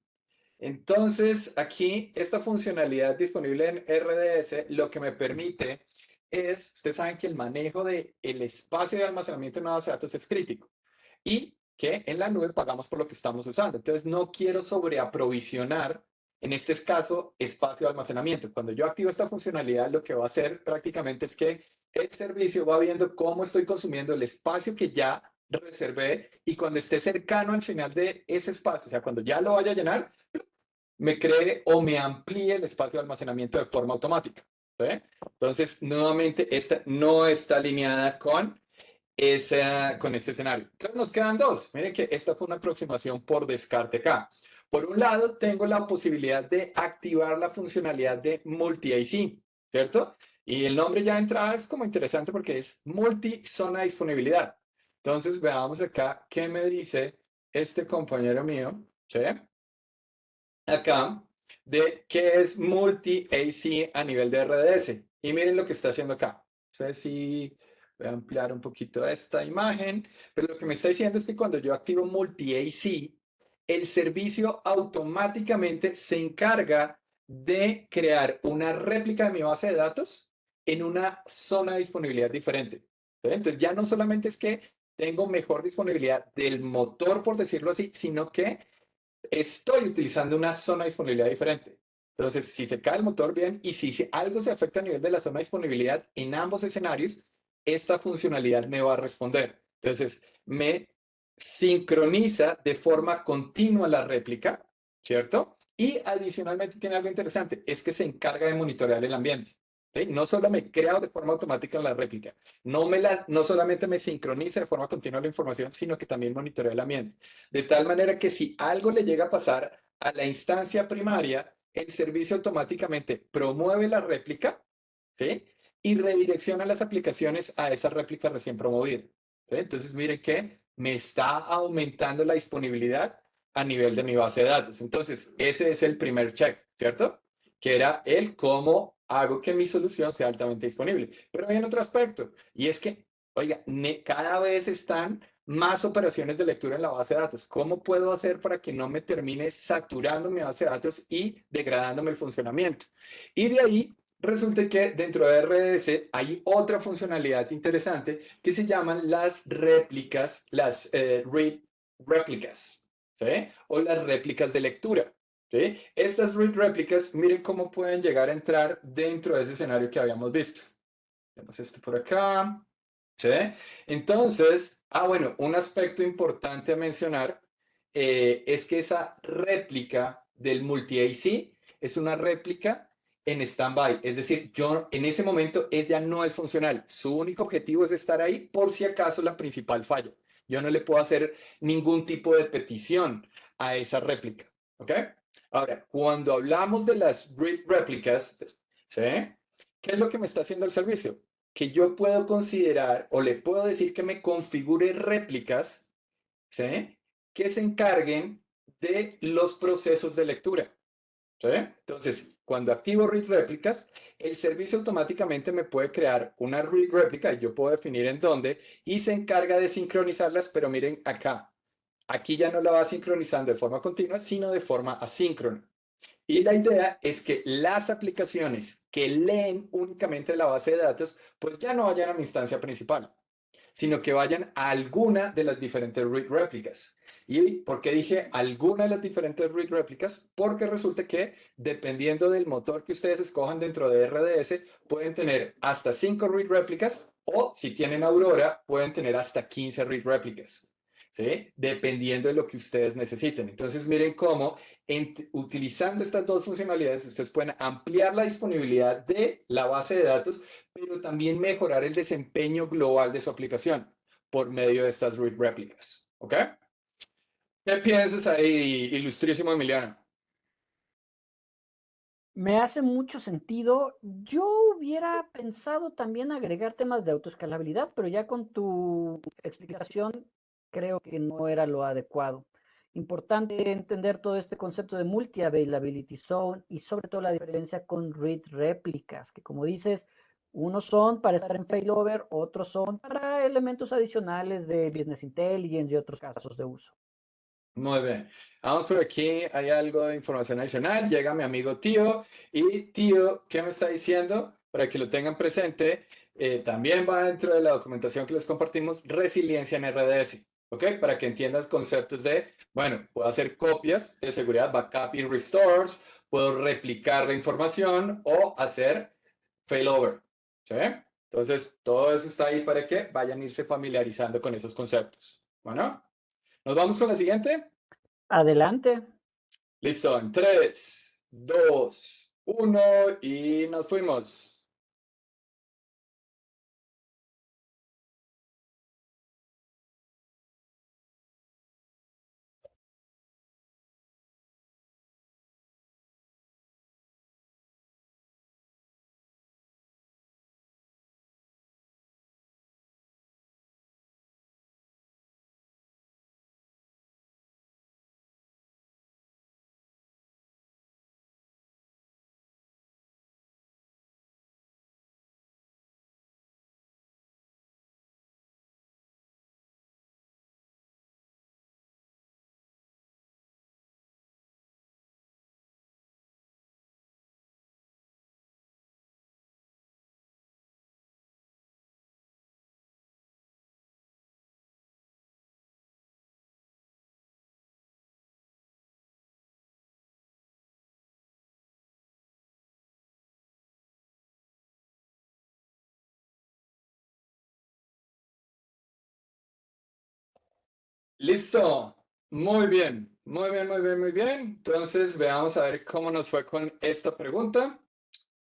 Entonces, aquí esta funcionalidad disponible en RDS lo que me permite es, ustedes saben que el manejo del espacio de almacenamiento en una base de datos es crítico y que en la nube pagamos por lo que estamos usando. Entonces, no quiero sobreaprovisionar, en este caso, espacio de almacenamiento. Cuando yo activo esta funcionalidad, lo que va a hacer prácticamente es que el servicio va viendo cómo estoy consumiendo el espacio que ya reservé y cuando esté cercano al final de ese espacio, o sea, cuando ya lo vaya a llenar, me cree o me amplíe el espacio de almacenamiento de forma automática. ¿Sí? Entonces, nuevamente, esta no está alineada con este escenario. Entonces, nos quedan dos. Miren que esta fue una aproximación por descarte acá. Por un lado, tengo la posibilidad de activar la funcionalidad de multi-IC, ¿cierto? Y el nombre ya de entrada es como interesante porque es multi-zona disponibilidad. Entonces, veamos acá qué me dice este compañero mío, ¿sí? Acá de qué es multi-AC a nivel de RDS. Y miren lo que está haciendo acá. No sé si voy a ampliar un poquito esta imagen, pero lo que me está diciendo es que cuando yo activo multi-AC, el servicio automáticamente se encarga de crear una réplica de mi base de datos en una zona de disponibilidad diferente. ¿Sí? Entonces ya no solamente es que tengo mejor disponibilidad del motor, por decirlo así, sino que estoy utilizando una zona de disponibilidad diferente. Entonces, si se cae el motor, bien, y si algo se afecta a nivel de la zona de disponibilidad en ambos escenarios, esta funcionalidad me va a responder. Entonces, me sincroniza de forma continua la réplica, ¿cierto? Y adicionalmente tiene algo interesante, es que se encarga de monitorear el ambiente. ¿Sí? No solo me crea de forma automática la réplica, no solamente me sincroniza de forma continua la información, sino que también monitorea el ambiente. De tal manera que si algo le llega a pasar a la instancia primaria, el servicio automáticamente promueve la réplica, ¿sí? Y redirecciona las aplicaciones a esa réplica recién promovida. ¿Sí? Entonces, miren que me está aumentando la disponibilidad a nivel de mi base de datos. Entonces, ese es el primer check, ¿cierto? Que era el cómo hago que mi solución sea altamente disponible. Pero hay otro aspecto, y es que, oiga, cada vez están más operaciones de lectura en la base de datos. ¿Cómo puedo hacer para que no me termine saturando mi base de datos y degradándome el funcionamiento? Y de ahí resulta que dentro de RDS hay otra funcionalidad interesante que se llaman las réplicas, las read réplicas, ¿sí? O las réplicas de lectura. ¿sí? Estas read réplicas, miren cómo pueden llegar a entrar dentro de ese escenario que habíamos visto. Tenemos esto por acá, ¿sí? Entonces, bueno, un aspecto importante a mencionar es que esa réplica del multi-AC es una réplica en stand-by, es decir, yo en ese momento ella no es funcional, su único objetivo es estar ahí por si acaso la principal falla. Yo no le puedo hacer ningún tipo de petición a esa réplica, ¿ok? Ahora, cuando hablamos de las read réplicas, ¿sí? ¿Qué es lo que me está haciendo el servicio? Que yo puedo considerar o le puedo decir que me configure réplicas, ¿sí? Que se encarguen de los procesos de lectura, ¿sí? Entonces, cuando activo read réplicas, el servicio automáticamente me puede crear una read réplica y yo puedo definir en dónde y se encarga de sincronizarlas, pero miren acá, aquí ya no la va sincronizando de forma continua, sino de forma asíncrona. Y la idea es que las aplicaciones que leen únicamente la base de datos, pues ya no vayan a mi instancia principal, sino que vayan a alguna de las diferentes read réplicas. ¿Y por qué dije alguna de las diferentes read réplicas? Porque resulta que dependiendo del motor que ustedes escojan dentro de RDS, pueden tener hasta 5 read réplicas o si tienen Aurora, pueden tener hasta 15 read réplicas. ¿Sí? Dependiendo de lo que ustedes necesiten. Entonces, miren cómo utilizando estas dos funcionalidades, ustedes pueden ampliar la disponibilidad de la base de datos, pero también mejorar el desempeño global de su aplicación por medio de estas read réplicas. ¿Ok? ¿Qué piensas ahí, ilustrísimo Emiliano? Me hace mucho sentido. Yo hubiera pensado también agregar temas de autoescalabilidad, pero ya con tu explicación creo que no era lo adecuado. Importante entender todo este concepto de multi-availability zone y sobre todo la diferencia con read réplicas, que como dices, unos son para estar en failover, otros son para elementos adicionales de business intelligence y otros casos de uso. Muy bien. Vamos por aquí, hay algo de información adicional. Llega mi amigo Tío. Y Tío, ¿qué me está diciendo? Para que lo tengan presente, también va dentro de la documentación que les compartimos, resiliencia en RDS. ¿Ok? Para que entiendas conceptos de, bueno, puedo hacer copias de seguridad, backup y restores, puedo replicar la información o hacer failover. ¿Sí? Entonces, todo eso está ahí para que vayan a irse familiarizando con esos conceptos. Bueno. Nos vamos con la siguiente. Adelante. Listo, en 3, 2, 1 y nos fuimos. Listo. Muy bien. Muy bien, muy bien, muy bien. Entonces, veamos a ver cómo nos fue con esta pregunta.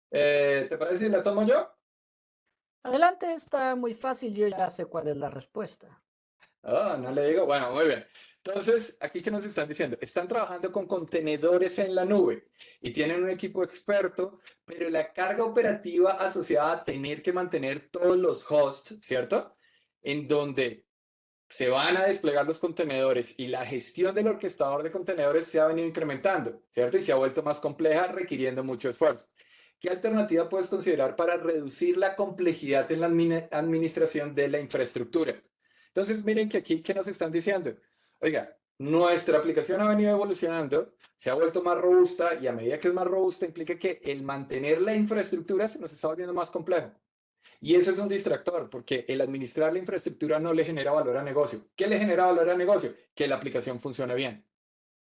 ¿Te parece si la tomo yo? Adelante, está muy fácil, yo ya sé cuál es la respuesta. No le digo. Bueno, muy bien. Entonces, aquí que nos están diciendo, están trabajando con contenedores en la nube y tienen un equipo experto, pero la carga operativa asociada a tener que mantener todos los hosts, ¿cierto? En donde se van a desplegar los contenedores y la gestión del orquestador de contenedores se ha venido incrementando, ¿cierto? Y se ha vuelto más compleja, requiriendo mucho esfuerzo. ¿Qué alternativa puedes considerar para reducir la complejidad en la administración de la infraestructura? Entonces, miren que aquí, ¿qué nos están diciendo? Oiga, nuestra aplicación ha venido evolucionando, se ha vuelto más robusta y a medida que es más robusta implica que el mantener la infraestructura se nos está volviendo más complejo. Y eso es un distractor, porque el administrar la infraestructura no le genera valor a negocio. ¿Qué le genera valor a negocio? Que la aplicación funcione bien.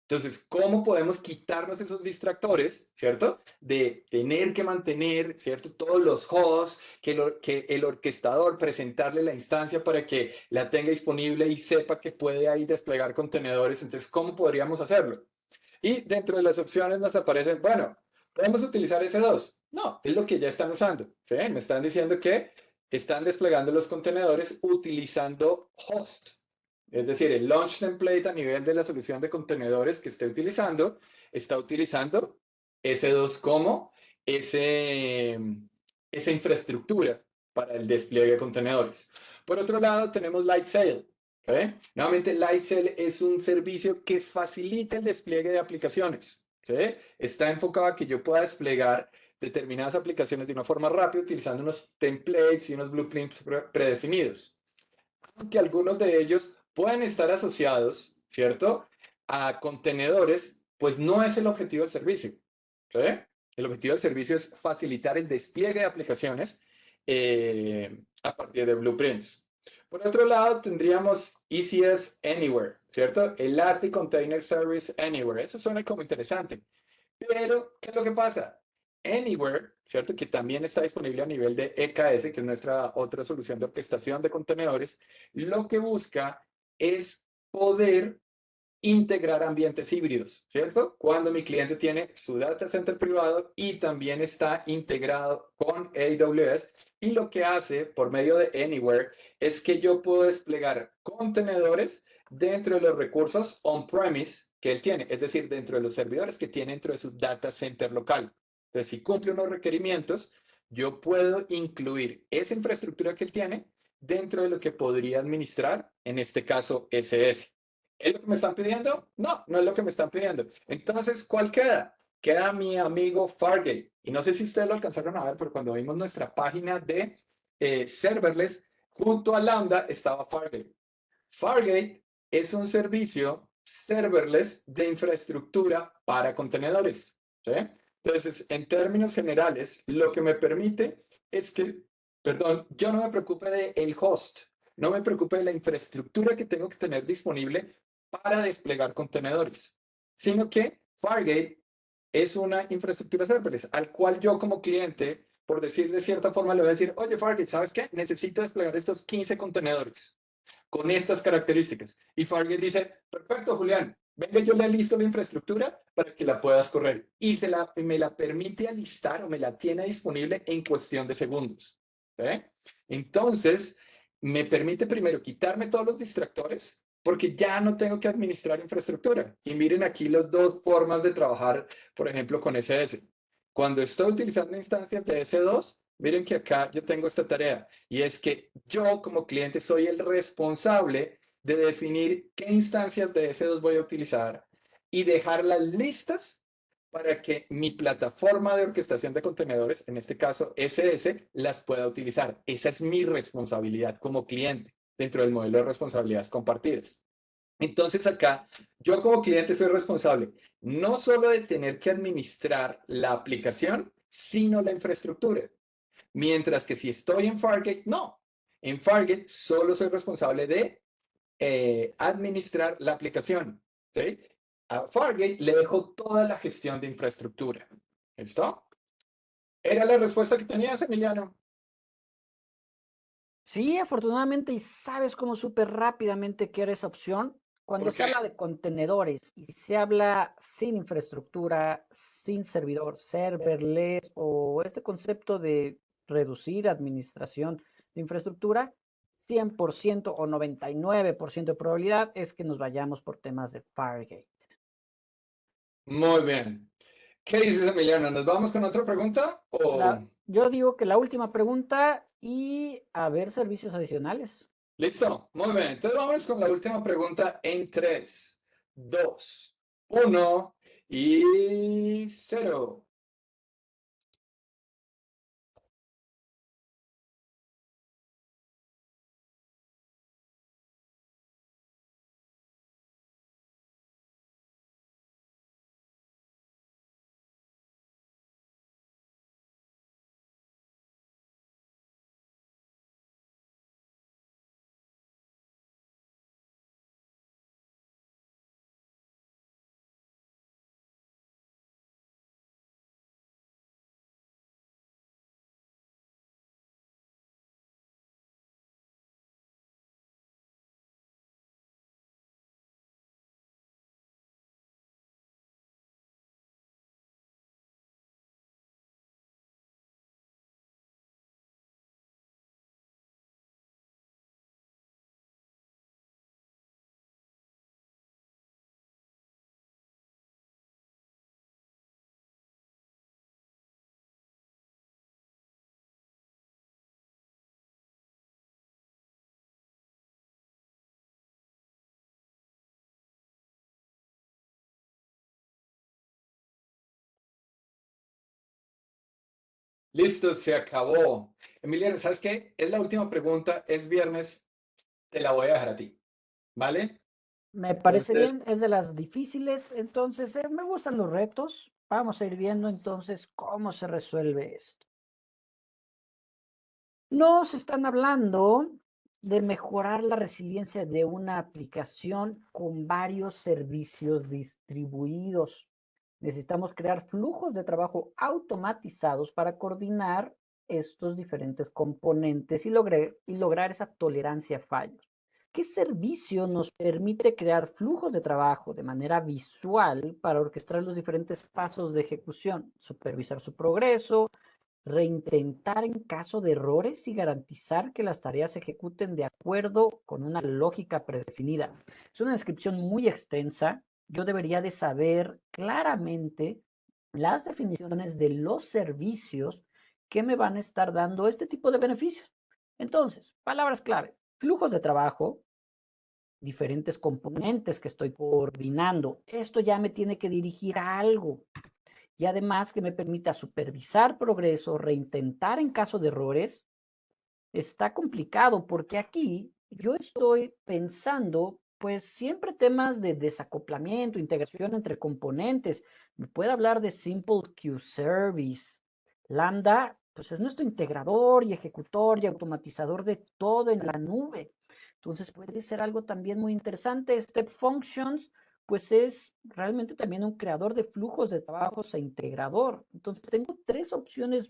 Entonces, ¿cómo podemos quitarnos esos distractores, ¿cierto? De tener que mantener, ¿cierto? Todos los hosts, que el orquestador presentarle la instancia para que la tenga disponible y sepa que puede ahí desplegar contenedores. Entonces, ¿cómo podríamos hacerlo? Y dentro de las opciones nos aparecen, bueno, ¿podemos utilizar S2? No, es lo que ya están usando. ¿Sí? Me están diciendo que están desplegando los contenedores utilizando host. Es decir, el launch template a nivel de la solución de contenedores que esté utilizando, está utilizando S2 como ese, esa infraestructura para el despliegue de contenedores. Por otro lado, tenemos Lightsail. ¿Sí? Nuevamente, Lightsail es un servicio que facilita el despliegue de aplicaciones. ¿Sí? Está enfocado a que yo pueda desplegar determinadas aplicaciones de una forma rápida utilizando unos templates y unos blueprints predefinidos. Aunque algunos de ellos pueden estar asociados, ¿cierto? A contenedores, pues no es el objetivo del servicio. ¿Sí? El objetivo del servicio es facilitar el despliegue de aplicaciones a partir de blueprints. Por otro lado, tendríamos ECS Anywhere, ¿cierto? Elastic Container Service Anywhere. Eso suena como interesante. Pero, ¿qué es lo que pasa? Anywhere, ¿cierto? Que también está disponible a nivel de EKS, que es nuestra otra solución de orquestación de contenedores, lo que busca es poder integrar ambientes híbridos, ¿cierto? Cuando mi cliente tiene su data center privado y también está integrado con AWS, y lo que hace por medio de Anywhere es que yo puedo desplegar contenedores dentro de los recursos on-premise que él tiene, es decir, dentro de los servidores que tiene dentro de su data center local. Entonces, si cumple unos requerimientos, yo puedo incluir esa infraestructura que él tiene dentro de lo que podría administrar, en este caso, SS. ¿Es lo que me están pidiendo? No, no es lo que me están pidiendo. Entonces, ¿cuál queda? Queda mi amigo Fargate. Y no sé si ustedes lo alcanzaron a ver, pero cuando vimos nuestra página de serverless, junto a Lambda estaba Fargate. Fargate es un servicio serverless de infraestructura para contenedores. ¿Sí? Entonces, en términos generales, lo que me permite es que, perdón, yo no me preocupe del host, no me preocupe de la infraestructura que tengo que tener disponible para desplegar contenedores, sino que Fargate es una infraestructura serverless al cual yo como cliente, por decir de cierta forma, le voy a decir, oye Fargate, ¿sabes qué? Necesito desplegar estos 15 contenedores con estas características. Y Fargate dice, perfecto, Julián, venga, yo le listo la infraestructura para que la puedas correr. Y me la permite alistar o me la tiene disponible en cuestión de segundos. ¿Sí? Entonces, me permite primero quitarme todos los distractores porque ya no tengo que administrar infraestructura. Y miren aquí las dos formas de trabajar, por ejemplo, con SS. Cuando estoy utilizando instancias de S2, miren que acá yo tengo esta tarea y es que yo como cliente soy el responsable de definir qué instancias de S2 voy a utilizar y dejarlas listas para que mi plataforma de orquestación de contenedores, en este caso SS, las pueda utilizar. Esa es mi responsabilidad como cliente dentro del modelo de responsabilidades compartidas. Entonces acá, yo como cliente soy responsable no solo de tener que administrar la aplicación, sino la infraestructura. Mientras que si estoy en Fargate, no. En Fargate solo soy responsable de administrar la aplicación. ¿Sí? A Fargate le dejo toda la gestión de infraestructura. ¿Listo? ¿Era la respuesta que tenías, Emiliano? Sí, afortunadamente, y sabes cómo súper rápidamente que era esa opción. Cuando ¿Por se qué? habla de contenedores y se habla sin infraestructura, sin servidor, serverless o este concepto de reducir administración de infraestructura, 100% o 99% de probabilidad es que nos vayamos por temas de Fargate. Muy bien. ¿Qué dices, Emiliano? ¿Nos vamos con otra pregunta? ¿O Yo digo que la última pregunta y a ver servicios adicionales. listo? Muy bien. Entonces vamos con la última pregunta en 3, 2, 1 y 0. Listo, se acabó. Emiliano, ¿sabes qué? Es la última pregunta, es viernes, te la voy a dejar a ti, ¿vale? Me parece Entonces, bien, es de las difíciles, entonces me gustan los retos. Vamos a ir viendo entonces cómo se resuelve esto. Nos están hablando de mejorar la resiliencia de una aplicación con varios servicios distribuidos. Necesitamos crear flujos de trabajo automatizados para coordinar estos diferentes componentes y lograr esa tolerancia a fallos. ¿Qué servicio nos permite crear flujos de trabajo de manera visual para orquestar los diferentes pasos de ejecución, supervisar su progreso, reintentar en caso de errores y garantizar que las tareas se ejecuten de acuerdo con una lógica predefinida? Es una descripción muy extensa. Yo debería de saber claramente las definiciones de los servicios que me van a estar dando este tipo de beneficios. Entonces, palabras clave: flujos de trabajo, diferentes componentes que estoy coordinando. Esto ya me tiene que dirigir a algo y además que me permita supervisar progreso, reintentar en caso de errores. Está complicado porque aquí yo estoy pensando, pues siempre temas de desacoplamiento, integración entre componentes. Me puede hablar de Simple Queue Service. Lambda, pues es nuestro integrador y ejecutor y automatizador de todo en la nube. Entonces puede ser algo también muy interesante. Step Functions, pues es realmente también un creador de flujos de trabajos e integrador. Entonces tengo tres opciones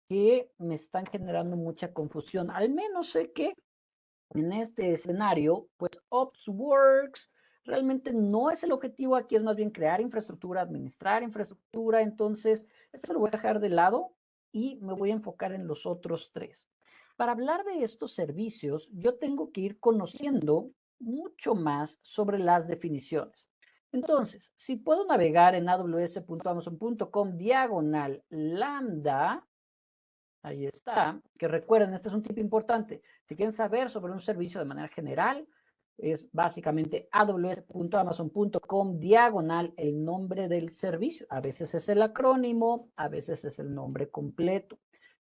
que me están generando mucha confusión. Al menos sé que en este escenario, pues OpsWorks realmente no es el objetivo. Aquí es más bien crear infraestructura, administrar infraestructura. Entonces, esto lo voy a dejar de lado y me voy a enfocar en los otros tres. Para hablar de estos servicios, yo tengo que ir conociendo mucho más sobre las definiciones. Entonces, si puedo navegar en aws.amazon.com/lambda, ahí está. Que recuerden, este es un tip importante. Si quieren saber sobre un servicio de manera general, es básicamente aws.amazon.com/ el nombre del servicio. A veces es el acrónimo, a veces es el nombre completo.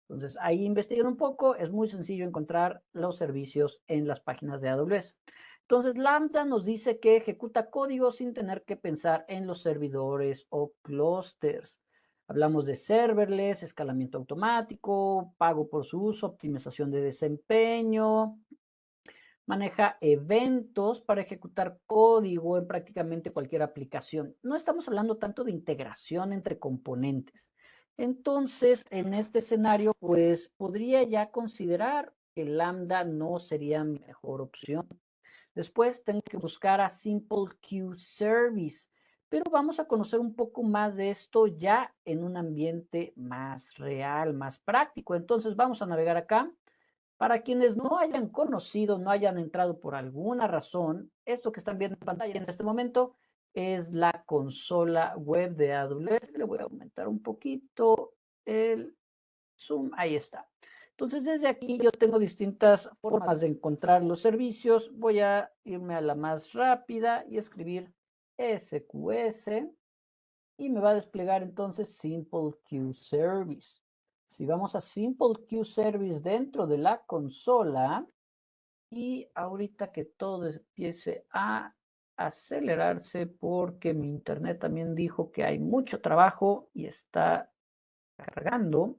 Entonces, ahí investiguen un poco. Es muy sencillo encontrar los servicios en las páginas de AWS. Entonces, Lambda nos dice que ejecuta código sin tener que pensar en los servidores o clusters. Hablamos de serverless, escalamiento automático, pago por su uso, optimización de desempeño, maneja eventos para ejecutar código en prácticamente cualquier aplicación. No estamos hablando tanto de integración entre componentes. Entonces, en este escenario, pues podría ya considerar que Lambda no sería mi mejor opción. Después tengo que buscar a Simple Queue Service, pero vamos a conocer un poco más de esto ya en un ambiente más real, más práctico. Entonces vamos a navegar acá. Para quienes no hayan conocido, no hayan entrado por alguna razón, esto que están viendo en pantalla en este momento es la consola web de AWS. Le voy a aumentar un poquito el zoom. Ahí está. Entonces, desde aquí yo tengo distintas formas de encontrar los servicios. Voy a irme a la más rápida y escribir SQS y me va a desplegar entonces Simple Queue Service. Si vamos a Simple Queue Service dentro de la consola y ahorita que todo empiece a acelerarse porque mi internet también dijo que hay mucho trabajo y está cargando.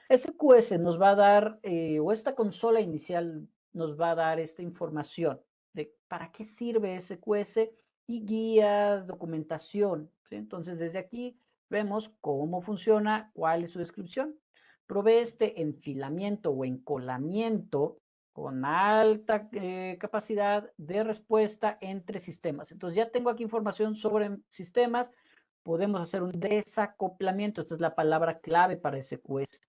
SQS nos va a dar, o esta consola inicial nos va a dar esta información de para qué sirve SQS y guías, documentación, ¿sí? Entonces, desde aquí vemos cómo funciona, cuál es su descripción. Provee este enfilamiento o encolamiento con alta capacidad de respuesta entre sistemas. Entonces, ya tengo aquí información sobre sistemas. Podemos hacer un desacoplamiento. Esta es la palabra clave para SQS.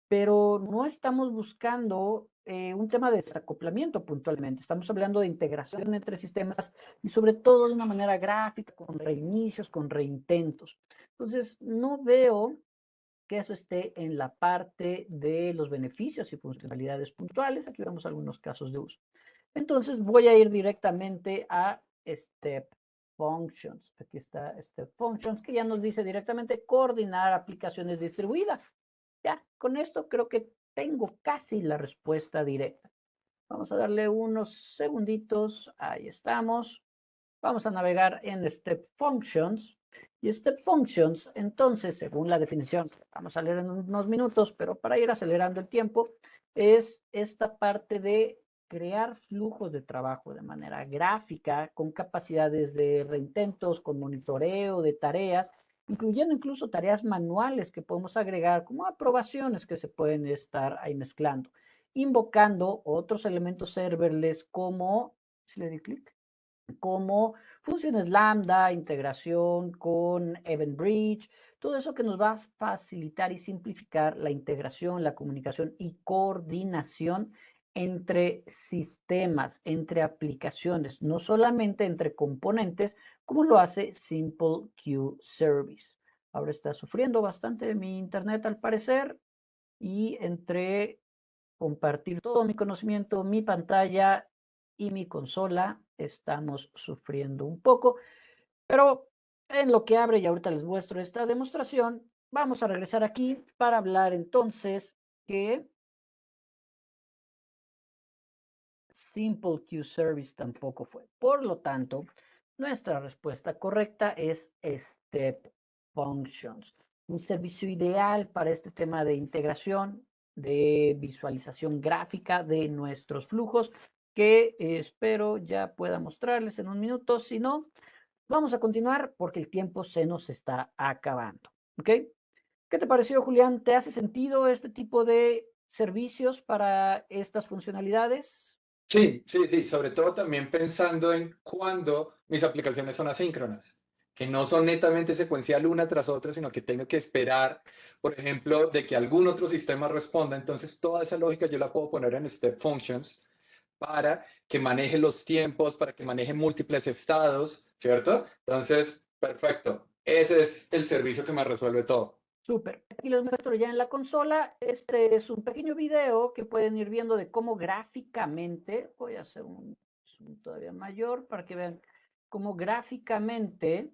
Pero no estamos buscando un tema de desacoplamiento puntualmente. Estamos hablando de integración entre sistemas y sobre todo de una manera gráfica, con reinicios, con reintentos. Entonces, no veo que eso esté en la parte de los beneficios y funcionalidades puntuales. Aquí vemos algunos casos de uso. Entonces, voy a ir directamente a Step Functions. Aquí está Step Functions, que ya nos dice directamente coordinar aplicaciones distribuidas. Ya, con esto creo que tengo casi la respuesta directa. Vamos a darle unos segunditos. Ahí estamos. Vamos a navegar en Step Functions. Y Step Functions, entonces, según la definición, vamos a leer en unos minutos, pero para ir acelerando el tiempo, es esta parte de crear flujos de trabajo de manera gráfica, con capacidades de reintentos, con monitoreo de tareas, incluyendo incluso tareas manuales que podemos agregar, como aprobaciones que se pueden estar ahí mezclando, invocando otros elementos serverless como, si le di clic, como funciones lambda, integración con Event Bridge, todo eso que nos va a facilitar y simplificar la integración, la comunicación y coordinación entre sistemas, entre aplicaciones, no solamente entre componentes, como lo hace Simple Queue Service. Ahora está sufriendo bastante mi internet al parecer, y entre compartir todo mi conocimiento, mi pantalla y mi consola, estamos sufriendo un poco, pero en lo que abre, y ahorita les muestro esta demostración, vamos a regresar aquí para hablar entonces que Simple Queue Service tampoco fue. Por lo tanto, nuestra respuesta correcta es Step Functions, un servicio ideal para este tema de integración, de visualización gráfica de nuestros flujos, que espero ya pueda mostrarles en un minuto. Si no, vamos a continuar porque el tiempo se nos está acabando. ¿Ok? ¿Qué te pareció, Julián? ¿Te hace sentido este tipo de servicios para estas funcionalidades? Sí, sí, sí, sobre todo también pensando en cuando mis aplicaciones son asíncronas, que no son netamente secuencial una tras otra, sino que tengo que esperar, por ejemplo, de que algún otro sistema responda. Entonces, toda esa lógica yo la puedo poner en Step Functions para que maneje los tiempos, para que maneje múltiples estados, ¿cierto? Entonces, perfecto. Ese es el servicio que me resuelve todo. Súper. Aquí les muestro ya en la consola. Este es un pequeño video que pueden ir viendo de cómo gráficamente, voy a hacer un zoom todavía mayor para que vean cómo gráficamente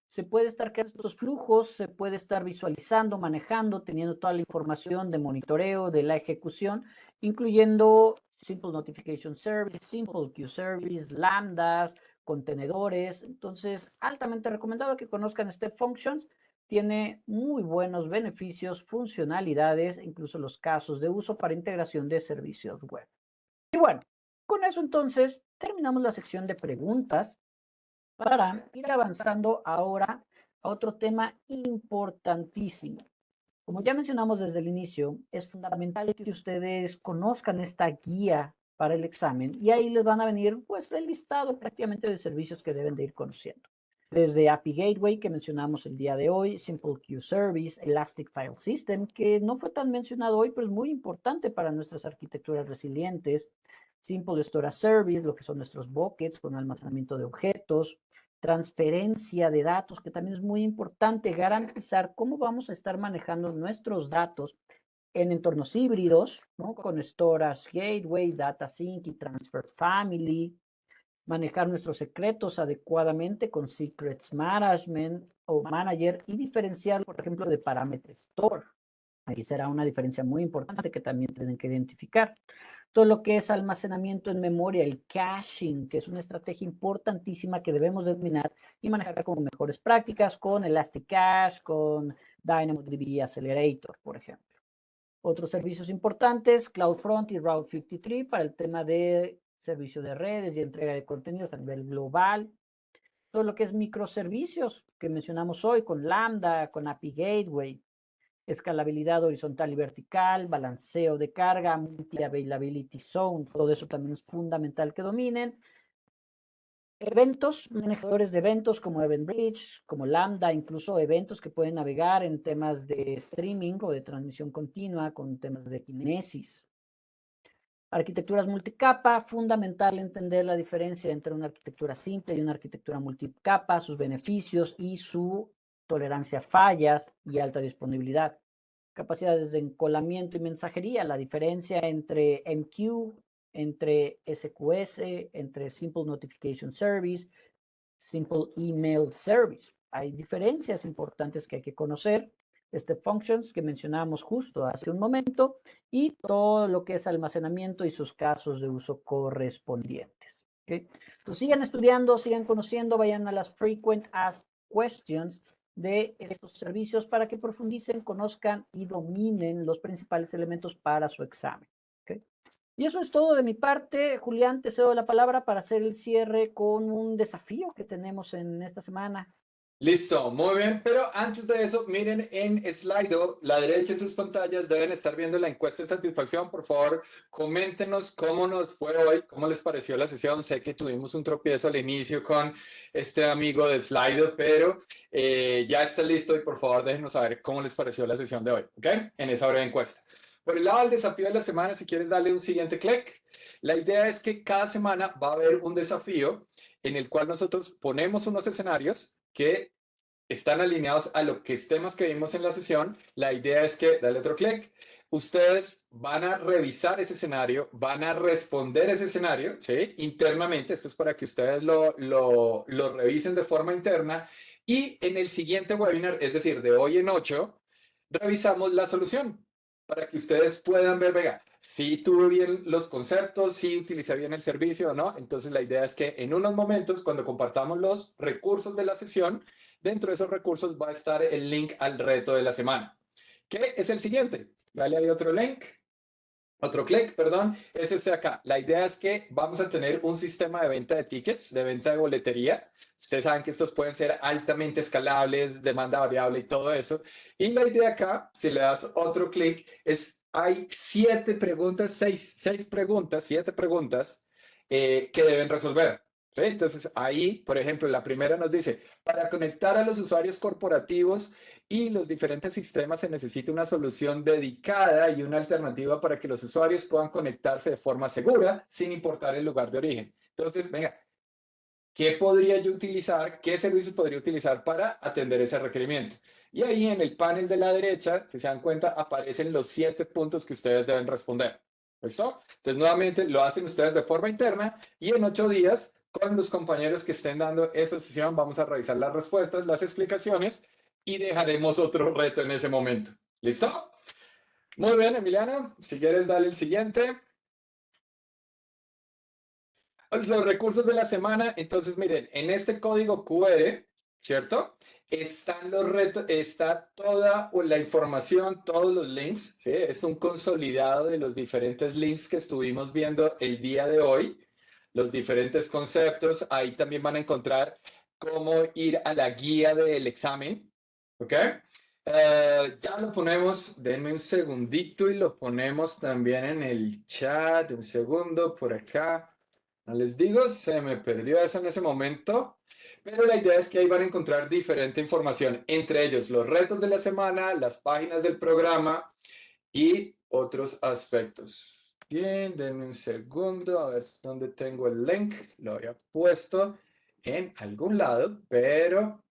se puede estar creando estos flujos, se puede estar visualizando, manejando, teniendo toda la información de monitoreo, de la ejecución, incluyendo Simple Notification Service, Simple Queue Service, lambdas, contenedores. Entonces, altamente recomendado que conozcan Step Functions. Tiene muy buenos beneficios, funcionalidades, incluso los casos de uso para integración de servicios web. Y bueno, con eso entonces terminamos la sección de preguntas para ir avanzando ahora a otro tema importantísimo. Como ya mencionamos desde el inicio, es fundamental que ustedes conozcan esta guía para el examen y ahí les van a venir pues el listado prácticamente de servicios que deben de ir conociendo. Desde API Gateway, que mencionamos el día de hoy, Simple Queue Service, Elastic File System, que no fue tan mencionado hoy, pero es muy importante para nuestras arquitecturas resilientes, Simple Storage Service, lo que son nuestros buckets con almacenamiento de objetos, transferencia de datos, que también es muy importante garantizar cómo vamos a estar manejando nuestros datos en entornos híbridos, ¿no? Con Storage Gateway, Data Sync y Transfer Family, manejar nuestros secretos adecuadamente con Secrets Management o Manager y diferenciar, por ejemplo, de parámetros Store. Ahí será una diferencia muy importante que también tienen que identificar. Todo lo que es almacenamiento en memoria, el caching, que es una estrategia importantísima que debemos dominar y manejar como mejores prácticas con Elastic Cache, con DynamoDB Accelerator, por ejemplo. Otros servicios importantes, CloudFront y Route 53 para el tema de servicio de redes y entrega de contenidos a nivel global. Todo lo que es microservicios que mencionamos hoy con Lambda, con API Gateway, escalabilidad horizontal y vertical, balanceo de carga, multi-availability zone, todo eso también es fundamental que dominen. Eventos, manejadores de eventos como EventBridge, como Lambda, incluso eventos que pueden navegar en temas de streaming o de transmisión continua con temas de Kinesis. Arquitecturas multicapa, fundamental entender la diferencia entre una arquitectura simple y una arquitectura multicapa, sus beneficios y su tolerancia a fallas y alta disponibilidad. Capacidades de encolamiento y mensajería, la diferencia entre MQ, entre SQS, entre Simple Notification Service, Simple Email Service. Hay diferencias importantes que hay que conocer. Step Functions que mencionábamos justo hace un momento y todo lo que es almacenamiento y sus casos de uso correspondientes. ¿Okay? Entonces sigan estudiando, sigan conociendo, vayan a las Frequent Asked Questions de estos servicios para que profundicen, conozcan y dominen los principales elementos para su examen. ¿Okay? Y eso es todo de mi parte. Julián, te cedo la palabra para hacer el cierre con un desafío que tenemos en esta semana. Listo, muy bien, pero antes de eso, miren en Slido, la derecha de sus pantallas deben estar viendo la encuesta de satisfacción. Por favor, coméntenos cómo nos fue hoy, cómo les pareció la sesión. Sé que tuvimos un tropiezo al inicio con este amigo de Slido, pero ya está listo y por favor déjenos saber cómo les pareció la sesión de hoy, ¿ok? En esa breve encuesta. Por el lado del desafío de la semana, si quieres darle un siguiente clic, la idea es que cada semana va a haber un desafío en el cual nosotros ponemos unos escenarios que están alineados a los temas que vimos en la sesión. La idea es que, dale otro clic, ustedes van a revisar ese escenario, van a responder ese escenario, ¿sí? Internamente. Esto es para que ustedes lo revisen de forma interna. Y en el siguiente webinar, es decir, de hoy en 8, revisamos la solución para que ustedes puedan ver, venga, si tuve bien los conceptos, si utilicé bien el servicio o no. Entonces la idea es que en unos momentos, cuando compartamos los recursos de la sesión, dentro de esos recursos va a estar el link al reto de la semana, que es el siguiente. Dale ahí otro link, otro clic, perdón, es este acá. La idea es que vamos a tener un sistema de venta de tickets, de venta de boletería. Ustedes saben que estos pueden ser altamente escalables, demanda variable y todo eso. Y la idea acá, si le das otro clic, es hay 7 preguntas, 7 preguntas que deben resolver. ¿Sí? Entonces ahí, por ejemplo, la primera nos dice, para conectar a los usuarios corporativos y los diferentes sistemas se necesita una solución dedicada y una alternativa para que los usuarios puedan conectarse de forma segura sin importar el lugar de origen. Entonces, venga, ¿qué podría yo utilizar? ¿Qué servicios podría utilizar para atender ese requerimiento? Y ahí en el panel de la derecha, si se dan cuenta, aparecen los 7 puntos que ustedes deben responder. ¿Listo? Entonces, nuevamente lo hacen ustedes de forma interna y en 8 días, con los compañeros que estén dando esta sesión, vamos a revisar las respuestas, las explicaciones y dejaremos otro reto en ese momento. ¿Listo? Muy bien, Emiliano. Si quieres, dale el siguiente. Los recursos de la semana, entonces miren, en este código QR, ¿cierto? Están los retos, está toda la información, todos los links, ¿sí? Es un consolidado de los diferentes links que estuvimos viendo el día de hoy, los diferentes conceptos, ahí también van a encontrar cómo ir a la guía del examen, ¿ok? Ya lo ponemos, denme un segundito y lo ponemos también en el chat, un segundo por acá. No les digo, se me perdió eso en ese momento, pero la idea es que ahí van a encontrar diferente información, entre ellos los retos de la semana, las páginas del programa y otros aspectos. Bien, denme un segundo, a ver dónde tengo el link. Lo había puesto en algún lado, pero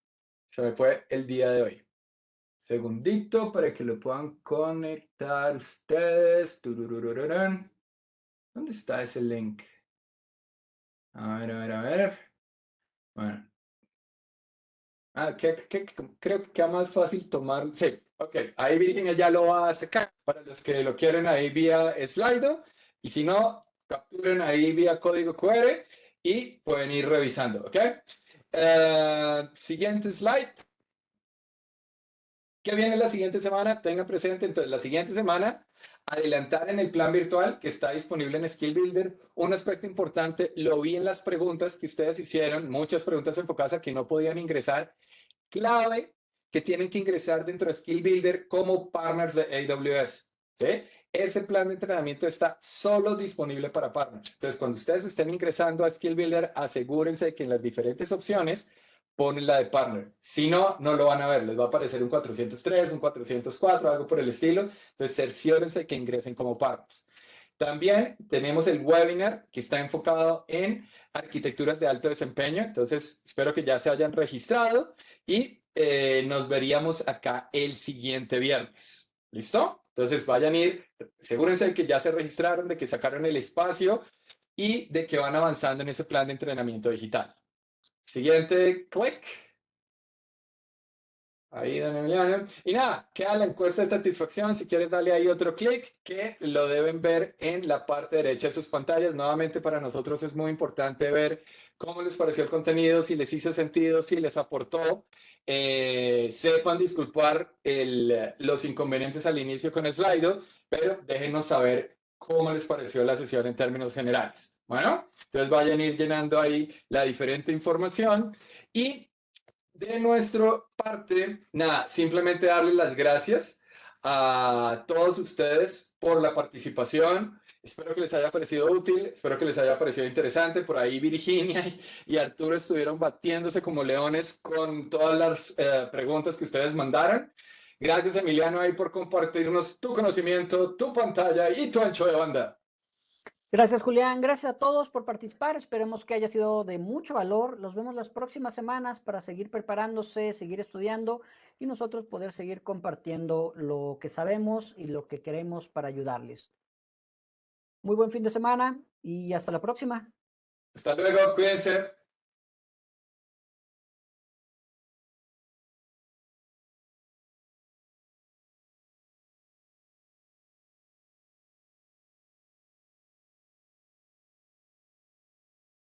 se me fue el día de hoy. Segundito para que lo puedan conectar ustedes. Turururururán. ¿Dónde está ese link? A ver, a ver, a ver. Bueno. Creo que queda más fácil tomar. Sí, ok. Ahí Virginia ya lo va a sacar. Para los que lo quieren ahí vía Slido. Y si no, capturen ahí vía código QR y pueden ir revisando, ¿ok? Siguiente slide. ¿Qué viene la siguiente semana? Tengan presente, entonces, la siguiente semana, adelantar en el plan virtual que está disponible en Skill Builder. Un aspecto importante, lo vi en las preguntas que ustedes hicieron, muchas preguntas enfocadas a que no podían ingresar. Clave que tienen que ingresar dentro de Skill Builder como partners de AWS. ¿Sí? Ese plan de entrenamiento está solo disponible para partners. Entonces, cuando ustedes estén ingresando a Skill Builder, asegúrense que en las diferentes opciones ponen la de partner. Si no, no lo van a ver. Les va a aparecer un 403, un 404, algo por el estilo. Entonces, cerciórense que ingresen como partners. También tenemos el webinar que está enfocado en arquitecturas de alto desempeño. Entonces, espero que ya se hayan registrado y nos veríamos acá el siguiente viernes. ¿Listo? Entonces, vayan a ir, asegúrense de que ya se registraron, de que sacaron el espacio y de que van avanzando en ese plan de entrenamiento digital. Siguiente clic. Ahí, don Emiliano. Y nada, queda la encuesta de satisfacción. Si quieres, darle ahí otro clic que lo deben ver en la parte derecha de sus pantallas. Nuevamente, para nosotros es muy importante ver cómo les pareció el contenido, si les hizo sentido, si les aportó. Sepan disculpar los inconvenientes al inicio con Slido, pero déjenos saber cómo les pareció la sesión en términos generales. Bueno, entonces vayan a ir llenando ahí la diferente información y de nuestra parte, nada, simplemente darles las gracias a todos ustedes por la participación. Espero que les haya parecido útil, espero que les haya parecido interesante. Por ahí Virginia y Arturo estuvieron batiéndose como leones con todas las preguntas que ustedes mandaron. Gracias, Emiliano, ahí por compartirnos tu conocimiento, tu pantalla y tu ancho de banda. Gracias, Julián. Gracias a todos por participar. Esperemos que haya sido de mucho valor. Los vemos las próximas semanas para seguir preparándose, seguir estudiando y nosotros poder seguir compartiendo lo que sabemos y lo que queremos para ayudarles. Muy buen fin de semana y hasta la próxima. Hasta luego, cuídense.